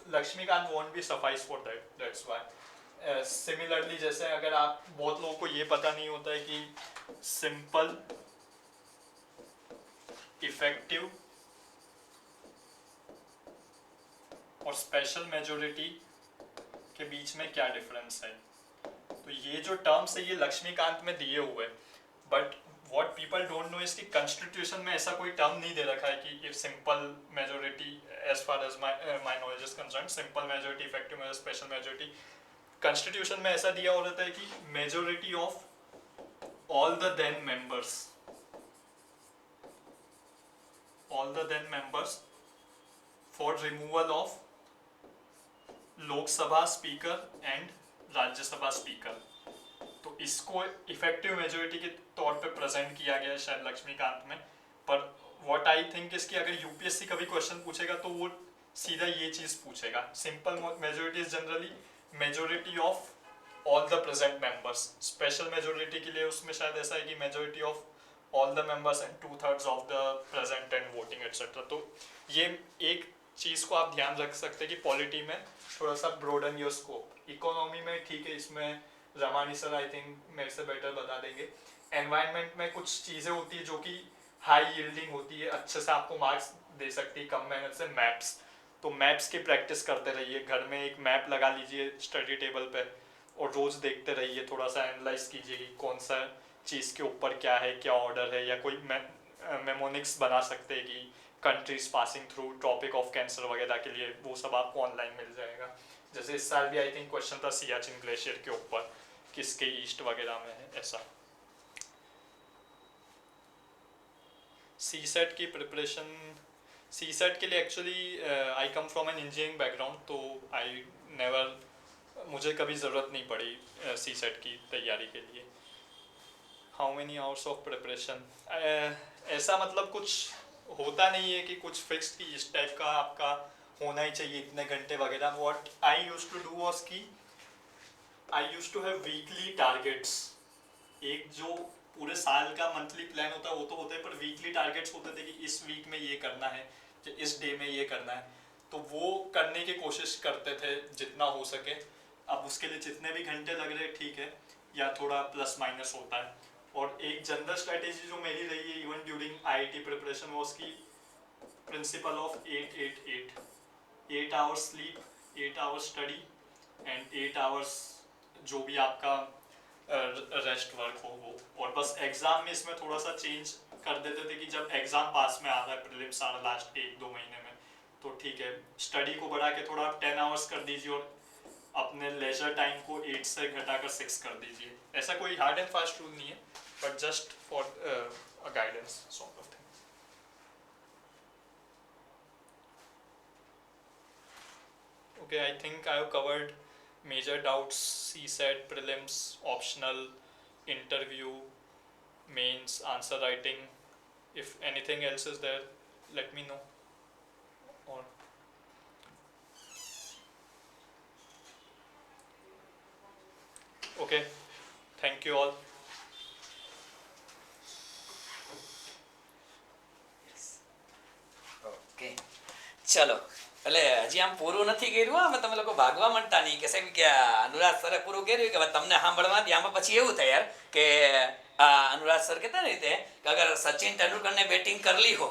Laxmikanth won't be suffice for that, that's why. Similarly जैसे अगर आप, बहुत लोगों को ये पता नहीं होता है कि सिंपल, इफेक्टिव और स्पेशल मेजोरिटी के बीच में क्या डिफरेंस है। तो ये जो टर्म्स है ये लक्ष्मीकांत में दिए हुए, but what people don't know is कि कॉन्स्टिट्यूशन में ऐसा कोई टर्म नहीं दे रखा है कि if simple majority, as far as my knowledge is concern, simple majority, effective majority, special majority. Constitution में ऐसा दिया हो रहता है कि majority of all the then members, all the then members for removal of Lok Sabha speaker and Rajya Sabha speaker. तो इसको effective majority के तौर पे प्रेजेंट किया गया है शायद लक्ष्मीकांत में। पर व्हाट आई थिंक इसकी अगर यूपीएससी कभी क्वेश्चन पूछेगा तो वो सीधा ये चीज़ पूछेगा, simple majority is generally majority of all the present members. Special majority के लिए उसमें शायद ऐसा है कि majority of all the members and 2/3 of the present and voting etcetera. तो ये एक चीज़ को आप ध्यान रख सकते हैं कि पॉलिटी में थोड़ा सा ब्रॉडन योर स्कोप। इकोनॉमी में ठीक है, इसमें रमानी सर आई थिंक मेरे से बेटर बता देंगे। एनवायरनमेंट में कुछ चीज़ें होती है जो कि हाई यील्डिंग होती है, अच्छे से आपको मार्क्स दे सकती है कम मेहनत से। मैप्स, तो मैप्स की प्रैक्टिस करते रहिए, घर में एक मैप लगा लीजिए स्टडी टेबल पे और रोज़ देखते रहिए, थोड़ा सा एनालाइज कीजिए कि कौन सा चीज़ के ऊपर क्या है, क्या ऑर्डर है, या कोई मेमोनिक्स बना सकते हैं कि countries passing through tropic of cancer वगैरह के लिए, वो सब आपको ऑनलाइन मिल जाएगा। जैसे इस साल भी आई थिंक क्वेश्चन था सियाचिन ग्लेशियर के ऊपर, किसके ईस्ट वगैरह में है ऐसा। सी सेट की प्रिपरेशन, सी सेट के लिए actually I come from an engineering background, तो आई नेवर, मुझे कभी ज़रूरत नहीं पड़ी सी सेट की तैयारी के लिए। How many hours of preparation, ऐसा मतलब कुछ होता नहीं है कि कुछ फिक्स कि इस टाइप का आपका होना ही चाहिए इतने घंटे वगैरह। What I used to do was कि I used to have weekly targets. एक जो पूरे साल का मंथली प्लान होता है वो तो होता है, पर वीकली टारगेट्स होते थे कि इस वीक में ये करना है, इस डे में ये करना है, तो वो करने की कोशिश करते थे जितना हो सके। अब उसके लिए जितने भी घंटे लग रहे ठीक है, या थोड़ा प्लस माइनस होता है। और एक जनरल स्ट्रेटेजी जो मेरी रही है इवन ड्यूरिंग आईआईटी प्रिपरेशन वो उसकी principle of 8-8-8, 8 hours sleep, 8 hours study and 8 hours जो भी आपका रेस्ट वर्क हो वो। और बस एग्जाम में इसमें थोड़ा सा चेंज कर देते थे कि जब एग्जाम पास में आ रहा है, प्रीलिम्स आ रहा है लास्ट 1-2 महीने में, तो ठीक है स्टडी को बढ़ा के थोड़ा 10 आवर्स कर दीजिए और अपने लेजर टाइम को 8 से घटाकर 6 कर दीजिए। ऐसा कोई हार्ड एंड फास्ट रूल नहीं है, but just for a guidance sort of thing. Okay, I think I have covered major doubts: CSET, prelims, optional, interview, mains, answer writing. If anything else is there, let me know. Or okay, Thank you all. Okay ચલો એટલે હજી આમ પૂરું નથી કર્યું અમે તમે લોકો ભાગવા માંડતા નહીં કે સાહેબ કે અનુરાગ સરે પૂરું કર્યું કે હવે તમને સાંભળવા દે આમાં પછી એવું થાય યાર કે अनुराग सर कहते हैं थे कि अगर सचिन तेंदुलकर ने बैटिंग कर ली हो,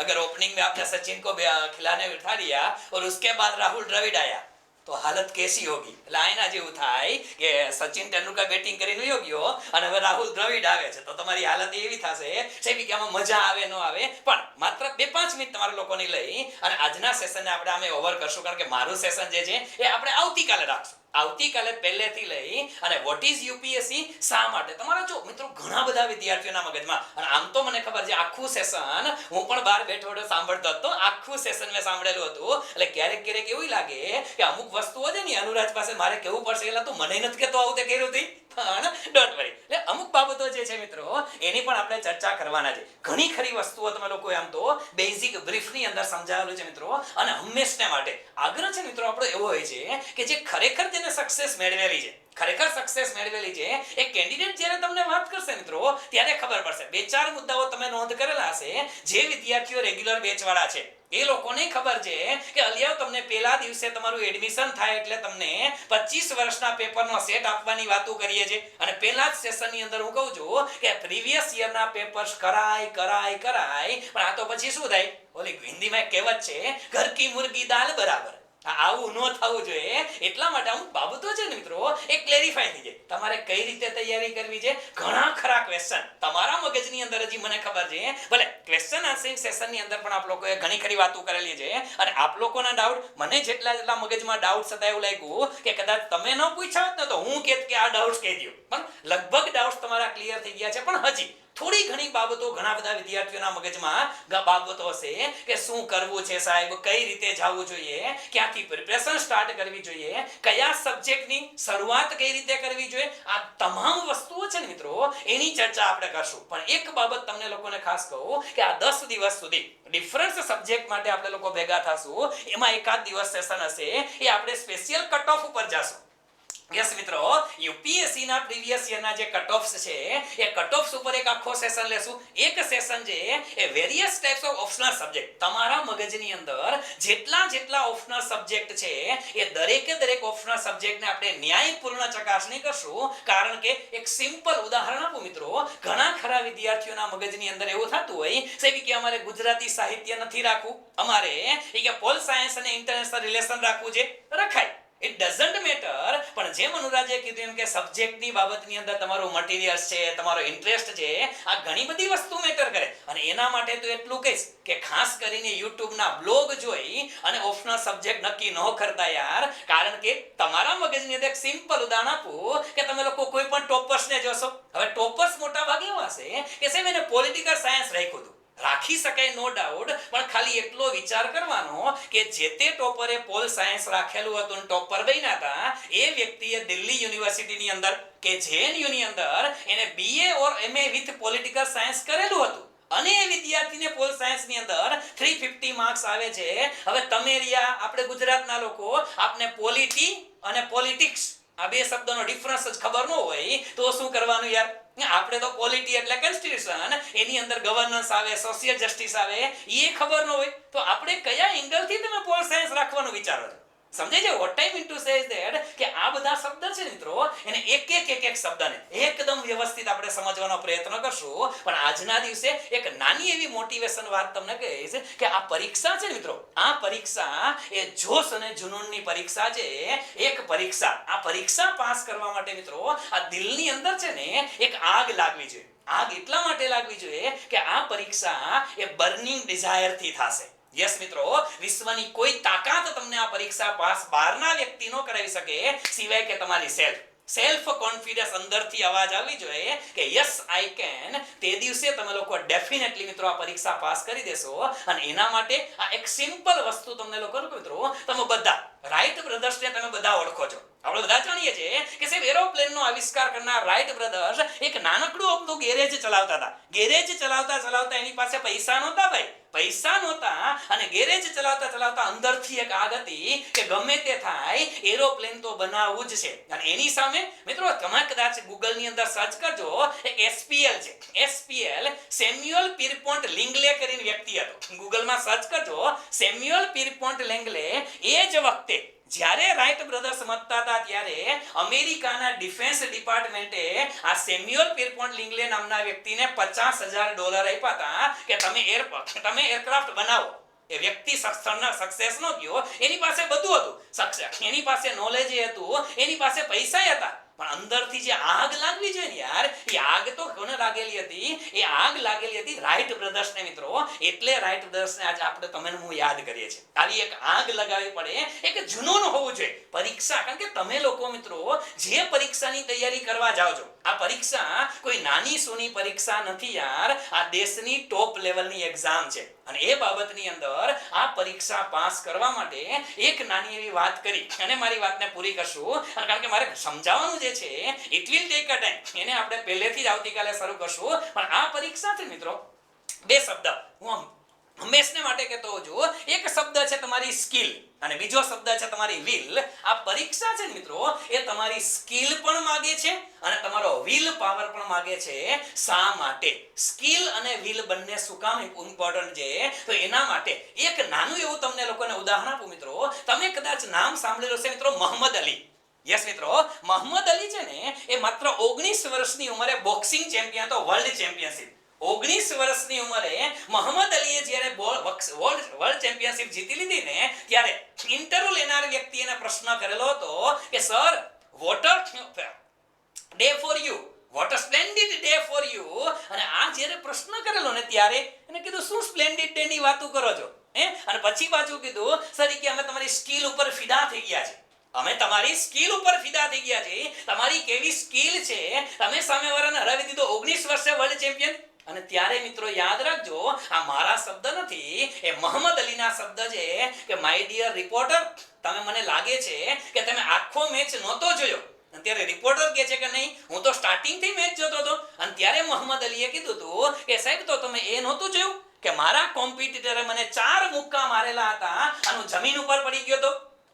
अगर ओपनिंग में आपने सचिन को खिलाने बिठा दिया और उसके बाद राहुल द्रविड़ आया तो हालत कैसी होगी. એટલે આના જેવું થાય કે સચિન તેંડુલકર બેટિંગ કરીને વયો ગયો અને હવે રાહુલ દ્રવિડ આવે છે તો તમારી હાલત એવી થશે સાહેબ કે આમાં મજા આવે ન આવે. પણ માત્ર 2-5 મિનિટ તમારા લોકોની લઈ અને આજના સેશનને આપણે ઓવર કરશું, કારણ કે મારું સેશન જે છે એ આપણે આવતીકાલે રાખશું. આવતીકાલે પહેલેથી લઈ અને વોટ ઇઝ યુપીએસસી શા માટે તમારા જો મિત્રો ઘણા બધા વિદ્યાર્થીઓના મગજમાં, અને આમ તો મને ખબર છે આખું સેશન હું પણ બહાર બેઠો સાંભળતો હતો, આખું સેશન મેં સાંભળેલું હતું. એટલે ક્યારેક એવું લાગે કે અમુક વસ્તુઓ છે ને અનુરાજ પાસે મારે કેવું પડશે, એટલે તું મને નથી કહેતો આવું તે કર્યું હતી, પણ ડોન્ટ વરી. એટલે અમુક બાબતો જે છે મિત્રો એની પણ આપણે ચર્ચા કરવાના છે. ઘણી ખરી વસ્તુઓ તમે લોકો આમ તો બેઝિક બ્રીફની અંદર સમજાવેલું છે મિત્રો, અને હંમેશને માટે આગ્રહ છે મિત્રો આપણો એવો હોય છે કે જે ખરેખર તેને સક્સેસ મેળવેલી છે, ખરેખર સક્સેસ મેળવેલી છે એ કેન્ડિડેટ જ્યારે તમને વાત કરશે મિત્રો ત્યારે ખબર પડશે. 2-4 મુદ્દાઓ તમે નોંધ કરેલા હશે. જે વિદ્યાર્થીઓ રેગ્યુલર બેચવાળા છે એ લોકોને ખબર છે કે અલિયાવ તમને પહેલા દિવસે તમારું એડમિશન થાય એટલે તમને 25 વર્ષના પેપરનો સેટ આપવાની વાતો કરીએ છીએ, અને પહેલા જ સેશનની અંદર હું કહું છું કે પ્રીવિયસ યરના પેપર્સ કરાય, પણ આ તો પછી શું થાય, ઓલી હિન્દીમાં કહેવત છે ઘર કી મુર્ગી દાલ બરાબર. આવું ન થવું જોઈએ. એટલા માટે અમુક બાબતો છે ને મિત્રો એ ક્લેરિફાઈ થઈ જાય. તમારે કઈ રીતે તૈયારી કરવી છે, ઘણા ખરા ક્વેશ્ચન તમારા મગજની અંદર હજી મને ખબર છે ભલે ક્વેશ્ચન આન્સરિંગ સેશનની અંદર પણ આપ લોકોએ ઘણી ખરી વાતો કરેલી છે, અને આપ લોકોના ડાઉટ મને જેટલા મગજમાં ડાઉટ હતા એવું લાગ્યું કે કદાચ તમે ન પૂછ્યા હોત ને તો હું કહેત કે આ ડાઉટ્સ કહી દો, પણ લગભગ ડાઉટ્સ તમારા ક્લિયર થઈ ગયા છે. પણ હજી થોડી ઘણી બાબતો ઘણા બધા વિદ્યાર્થીઓના મગજમાં બાબતો હશે કે શું કરવું છે સાહેબ, કઈ રીતે જવું જોઈએ, ક્યાંથી પ્રિપરેશન સ્ટાર્ટ કરવી જોઈએ, કયા સબ્જેક્ટની શરૂઆત કઈ રીતે કરવી જોઈએ, આ તમામ વસ્તુઓ છે ને મિત્રો એની ચર્ચા આપણે કરશું. પણ એક બાબત તમને લોકોને ખાસ કહું કે આ 10 દિવસ સુધી ડિફરન્સ સબ્જેક્ટ માટે આપણે લોકો ભેગા થશું. એમાં એકાદ દિવસ સેશન હશે એ આપણે સ્પેશિયલ કટ ઓફ ઉપર જશું. યસ મિત્રો, યુપીએસસી ના પ્રીવિયસ યરના જે કટ ઓફ્સ છે એ કટ ઓફ્સ ઉપર એક આખો સેશન લેશું. એક સેશન છે એ various types of optional subject, તમારા મગજની અંદર જેટલા ઓપ્શનલ સબ્જેક્ટ છે એ દરેક ઓપ્શનલ સબ્જેક્ટને આપણે ન્યાયપૂર્ણ ચકાસણી કરશું. કારણ કે એક સિમ્પલ ઉદાહરણ આપું મિત્રો, ઘણા ખરા વિદ્યાર્થીઓના મગજની અંદર એવું થતું હોય સાહેબ કે અમારે ગુજરાતી સાહિત્ય નથી રાખવું, અમારે કે પોલ સાયન્સ અને ઇન્ટરનેશનલ રિલેશન રાખવું છે, રખાય. It doesn't matter. પણ જેમ અનુરાજે કીધું એમ કે સબ્જેક્ટની બાબતની અંદર તમારું મટીરિયલ્સ છે, તમારો ઇન્ટરેસ્ટ છે, આ ઘણી બધી વસ્તુ મેટર કરે. અને એના માટે તો એટલું કહીશ કે ખાસ કરીને યુટ્યુબના બ્લોગ જોઈ અને ઓપ્શનલ સબ્જેક્ટ નક્કી ન કરતા યાર. કારણ કે તમારા મગજની અંદર એક સિમ્પલ ઉદાહરણ આપું કે તમે લોકો કોઈ પણ ટોપર્સને જોશો. હવે ટોપર્સ મોટા ભાગે એવા છે કે સાહેબ એને પોલિટિકલ સાયન્સ રાખ્યું હતું, રાખી શકાય નો ડાઉટ, પણ ખાલી એટલો વિચાર કરવાનો કે જે તે ટોપરે પોલ સાયન્સ રાખેલું હતું અને ટોપર બન્યા હતા એ વ્યક્તિએ દિલ્હી યુનિવર્સિટીની અંદર કે જેએનયુની અંદર એને BA or MA with political science કરેલું હતું, અને એ વિદ્યાર્થીને પોલ સાયન્સની અંદર 350 માર્ક્સ આવે છે. હવે તમે રહ્યા આપણે ગુજરાતના લોકો, આપને પોલિટી અને પોલિટિક્સ આ બે શબ્દોનો ડિફરન્સ જ ખબર ન હોય તો શું કરવાનું યાર. આપણે તો પોલિટી એટલે કોન્સ્ટિટ્યુશન, એની અંદર ગવર્નન્સ આવે, સોશિયલ જસ્ટિસ આવે, એ ખબર ન હોય તો આપણે કયા એંગલથી તમે પોલ સાયન્સ રાખવાનું વિચારો છો. સમજાય છે? What I mean to say is that કે આ બધા શબ્દ છે મિત્રો એને એક શબ્દને એકદમ વ્યવસ્થિત આપણે સમજવાનો પ્રયત્ન કરશું. પણ આજના દિવસે એક નાની એવી મોટિવેશન વાત તમને કહીશ કે આ પરીક્ષા છે મિત્રો, આ પરીક્ષા એ જોશ અને જુનૂનની પરીક્ષા છે. એક પરીક્ષા, આ પરીક્ષા પાસ કરવા માટે મિત્રો આ દિલની અંદર છે ને એક આગ લાગવી જોઈએ. આગ એટલા માટે લાગવી જોઈએ કે આ પરીક્ષા એ બર્નિંગ ડિઝાયર થી થશે. યસ મિત્રો, વિશ્વની કોઈ તાકાત તમને આ પરીક્ષા પાસ બહારના વ્યક્તિ નો કરાવી શકે સિવાય કે તમારી સેલ્ફ કોન્ફિડન્સ અંદરથી અવાજ આવી જોઈએ કે યસ આઈ કેન. તે દિવસે તમે લોકો ડેફિનેટલી મિત્રો આ પરીક્ષા પાસ કરી દેશો. અને એના માટે આ એક સિમ્પલ વસ્તુ તમને લોકો મિત્રો, તમે બધા રાઈટ બ્રધર્સને તમે બધા ઓળખો છો. આપણે બધા જાણીએ છીએ કે સાહેબ એરોપ્લેનનો આવિષ્કાર કરનાર રાઈટ બ્રધર્સ એક નાનકડું અમથું ગેરેજ ચલાવતા હતા. ગેરેજ ચલાવતા એની પાસે પૈસા નહોતા ભાઈ, પૈસા નહોતા અને ગેરેજ ચલાવતા ચલાવતા અંદરથી એક આગ હતી કે ગમે તે થાય એરોપ્લેન તો બનાવવું જ છે. અને એની સામે મિત્રો તમે કદાચ ગૂગલ ની અંદર સર્ચ કરજો, એક એસપીએલ છે, એસપીએલ સેમ્યુઅલ પિરપોન્ટ લેંગલે કરીને વ્યક્તિ હતો. ગૂગલમાં સર્ચ કરજો સેમ્યુઅલ પિરપોન્ટ લેંગલે. એ જ વખતે જ્યારે રાઇટ બ્રધર્સ મતતા હતા ત્યારે અમેરિકાના ડિફેન્સ ડિપાર્ટમેન્ટે આ સેમ્યુઅલ પિરપોન્ટ લેંગલે નામના વ્યક્તિને $50,000 આપ્યા હતા કે તમે એરક્રાફ્ટ બનાવો. એ વ્યક્તિ સક્સેસ નો થયો, એની પાસે બધું હતું, એની પાસે નોલેજ હતું, એની પાસે પૈસા હતા, પણ અંદરથી જે આગ લાગવી જોઈએ ને યાર, એ આગ તો કોને લાગેલી હતી? એ આગ લાગેલી હતી રાઇટ બ્રધર્સને મિત્રો. એટલે રાઇટ બ્રધર્સને આજે આપણે તમે હું યાદ કરીએ છીએ. આવી એક આગ લગાવવી પડે, એક જુનૂન હોવું જોઈએ. પરીક્ષા, કારણ કે તમે લોકો મિત્રો જે પરીક્ષાની તૈયારી કરવા જાઓ છો, આ પરીક્ષા કોઈ નાની સૂની પરીક્ષા નથી યાર, આ દેશની ટોપ લેવલની એક્ઝામ છે. અને એ બાબતની અંદર આ પરીક્ષા પાસ કરવા માટે એક નાની એવી વાત કરી અને મારી વાતને પૂરી કરશું. કારણ કે મારે સમજાવવાનું જે છે it will take a time, એને આપણે પહેલેથી જ આવતીકાલે શરૂ કરશું. પણ આ પરીક્ષા છે મિત્રો, બે શબ્દ હું હંમેશને માટે કહેતો હોઉં છું. એક શબ્દ છે તમારી સ્કિલ અને બીજો શબ્દ છે તમારી વિલ. આ પરીક્ષા છે મિત્રો, એ તમારી સ્કિલ પણ માગે છે અને તમારો વિલ પાવર પણ માગે છે. શા માટે? સ્કિલ અને વિલ બંને શું કામ ઇમ્પોર્ટન્ટ છે? તો એના માટે એક નાનું એવું તમને લોકોને ઉદાહરણ આપું મિત્રો. તમે કદાચ નામ સાંભળેલું છે મિત્રો, મોહમ્મદ અલી. યસ મિત્રો, મોહમ્મદ અલી છે ને એ માત્ર 19 વર્ષની ઉંમરે બોક્સિંગ ચેમ્પિયન હતો, વર્લ્ડ ચેમ્પિયનશિપ. 19 વર્ષની ઉંમરે મોહમ્મદ અલીએ જ્યારે વર્લ્ડ ચેમ્પિયનશિપ જીતી લીધી ને ત્યારે ઇન્ટરવ્યુ લેનાર વ્યક્તિ એને પ્રશ્ન કરેલો હતો કે sir, what a day for you, what a splendid day for you. અને આ જ્યારે પ્રશ્ન કરેલો ને ત્યારે એને કીધું શું સ્પ્લેન્ડિડ ડે ની વાતો કરો છો? અને પછી પાછું કીધું સર કે અમે તમારી સ્કિલ ઉપર ફિદા થઈ ગયા છે, અમે તમારી સ્કિલ ઉપર ફિદા થઈ ગયા છે. તમારી કેવી સ્કિલ છે, તમે સામેવાળાને હરાવી દીધો, 19 વર્ષે વર્લ્ડ ચેમ્પિયન. અને ત્યારે મિત્રો યાદ રાખજો, આ મારા શબ્દ નથી, એ મોહમ્મદ અલીના શબ્દ છે કે માય ડિયર રિપોર્ટર, તમે મને લાગે છે કે તમે આખો મેચ નહોતો જોયો. ત્યારે રિપોર્ટર કહે છે કે નહીં, હું તો સ્ટાર્ટિંગ થી મેચ જોતો હતો. અને ત્યારે મોહમ્મદ અલીએ કીધું હતું કે સાહેબ તો તમે એ નહોતું જોયું કે મારા કોમ્પિટિટરે મને 4 મુક્કા મારેલા હતા અને હું જમીન ઉપર પડી ગયો હતો.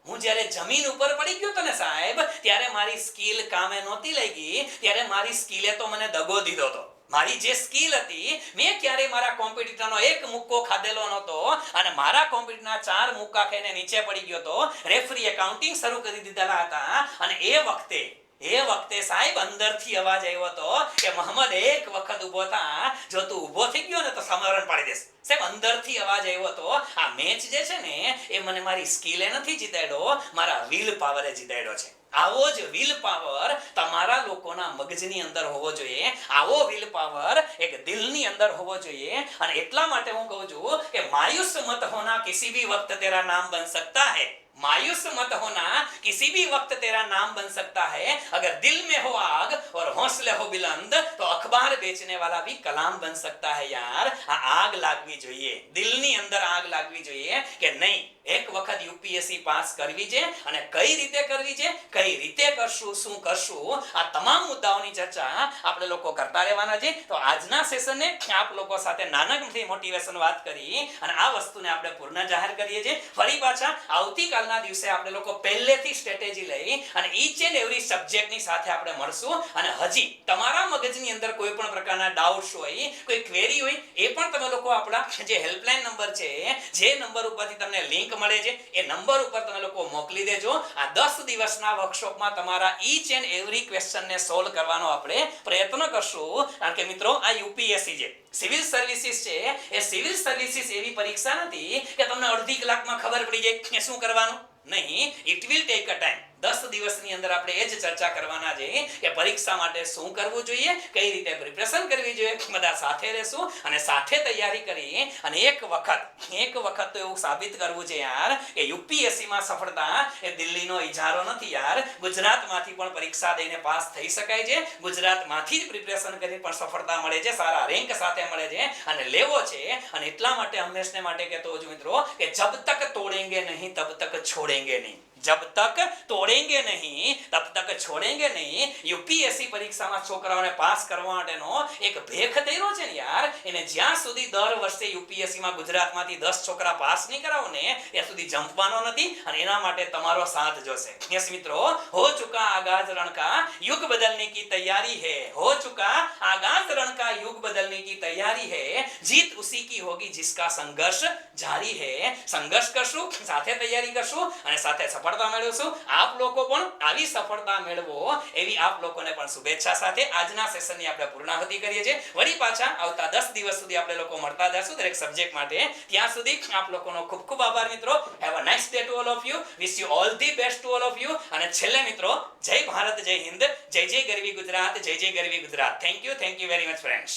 હું જ્યારે જમીન ઉપર પડી ગયો તો ને સાહેબ, ત્યારે મારી સ્કિલ કામે નહોતી લાગી. ત્યારે મારી સ્કિલે તો મને દગો દીધો હતો. મારી જે સ્કિલ હતી, મેં ક્યારે મારા કોમ્પિટિટરનો એક મુક્કો ખાધેલો નહોતો અને મારા કોમ્પિટિટરના 4 મુક્કા ખાઈને નીચે પડી ગયો હતો. રેફરીએ કાઉન્ટિંગ શરૂ કરી દીધેલા હતા અને એ વખતે સાહેબ અંદરથી અવાજ આવ્યો હતો કે મોહમ્મદ એક વખત ઊભો થા, જો તું ઊભો થઈ ગયો ને તો સમરણ પાડી દેશ. સાહેબ અંદરથી અવાજ આવ્યો હતો. આ મેચ જે છે ને એ મને મારી સ્કિલે નથી જીતાડ્યો, મારા વિલ પાવરે જીતાડ્યો છે. આવો જ વિલ પાવર તમારા લોકોના મગજની અંદર હોવો જોઈએ. આવો વિલ પાવર એક દિલની અંદર હોવો જોઈએ. અને એટલા માટે હું કહું છું કે માયુસ મત હોના કિસી ભી વક્ત તેરા નામ બન सकता है, मायूस मत होना किसी भी वक्त तेरा नाम बन सकता है. अगर दिल में हो आग और हौसले हो बुलंद तो अखबार बेचने वाला भी कलाम बन सकता है यार. આ આગ લાગવી જોઈએ, દિલની અંદર આગ લાગવી જોઈએ કે નહીં, એક વખત યુપીએસસી પાસ કરવી છે. અને કઈ રીતે કરવી છે, કઈ રીતે કરશું, શું કરશું, આ તમામ મુદ્દાઓની ચર્ચા આપણે લોકો કરતા રહેવાના છે. તો આજના સેશનને આપ લોકો સાથે નાનકડી મોટિવેશન વાત કરી અને આ વસ્તુને આપણે પૂર્ણ જાહેર કરીએ છીએ. ફરી પાછા આવતીકાલના દિવસે આપણે લોકો પહેલેથી સ્ટ્રેટેજી લઈ અને ઈચ એન્ડ એવરી સબ્જેક્ટની સાથે આપણે મળશું. અને હજી તમારા મગજની અંદર કોઈ પણ પ્રકારના ડાઉટ્સ હોય, કોઈ ક્વેરી હોય, એ પણ તમે લોકો આપણા જે હેલ્પલાઇન નંબર છે, જે નંબર ઉપરથી તમને લિંક મળે છે, એ નંબર ઉપર તમે લોકો મોકલી દેજો. આ 10 દિવસના વર્કશોપમાં તમારા ઈચ એન્ડ એવરી ક્વેશ્ચનને સોલ્વ કરવાનો આપણે પ્રયત્ન કરશું. કારણ કે મિત્રો આ યુપીએસસી છે, સિવિલ સર્વિસીસ છે, એ સિવિલ સર્વિસીસ એવી પરીક્ષા નથી કે તમને અડધી કલાકમાં ખબર પડી જાય કે શું કરવાનું. નહીં, it will take a time. 10 દિવસની અંદર આપણે એ જ ચર્ચા કરવાના છે કે પરીક્ષા માટે શું કરવું જોઈએ, કઈ રીતે પ્રિપરેશન કરવી જોઈએ. બધા સાથે રહેશું અને સાથે તૈયારી કરી અને એક વખત તો એવું સાબિત કરવું છે યાર કે યુપીએસસી માં સફળતા એ દિલ્હીનો ઇજારો નથી યાર. ગુજરાતમાંથી પણ પરીક્ષા દઈને પાસ થઈ શકાય છે. ગુજરાતમાંથી જ પ્રિપરેશન કરી પણ સફળતા મળે છે, સારા રેન્ક સાથે મળે છે અને લેવો છે. અને એટલા માટે હંમેશને માટે કહેતો છું મિત્રો કે જબ તક તોડેંગે નહીં તબ તક છોડેંગે નહીં. जब तक तोड़ेंगे नहीं तब तक છોડેંગે નહીં. યુપીએસસી પરીક્ષામાં છોકરાઓને પાસ કરવા માટેનો એક ભેખ થયેલો છે ને યાર, એને જ્યાં સુધી દર વર્ષે યુપીએસસીમાં ગુજરાતમાંથી 10 છોકરા પાસ નહીં કરાવો ને ત્યાં સુધી જંપવાનો નથી, અને એના માટે તમારો સાથ જોશે. યસ મિત્રો, હો ચુકા આગાज रण का युग बदलने की तैयारी है, हो चुका आगाज रण का युग बदलने की तैयारी है, जीत उसी की होगी जिसका संघर्ष जारी है. संघर्ष करશું, સાથે તૈયારી કરશું અને સાથે સફળતા મેળવશું. આપ લોકો પણ આવી સફળતા મેળવો એવી આપ લોકોને પણ શુભેચ્છા સાથે આજના સેશનની આપણે પૂર્ણાહુતિ કરીએ છીએ. વળી પાછા આવતા 10 દિવસ સુધી આપણે લોકો મળતા જશું દરેક સબ્જેક્ટ માટે. ત્યાં સુધી આપ લોકોનો ખૂબ ખૂબ આભાર મિત્રો. Have a nice day to all of you. Wish you all the best to all of you. અને છેલ્લે મિત્રો, જય ભારત, જય હિન્દ, જય જય ગરવી ગુજરાત, જય જય ગરવી Gujarat. Thank you very much friends.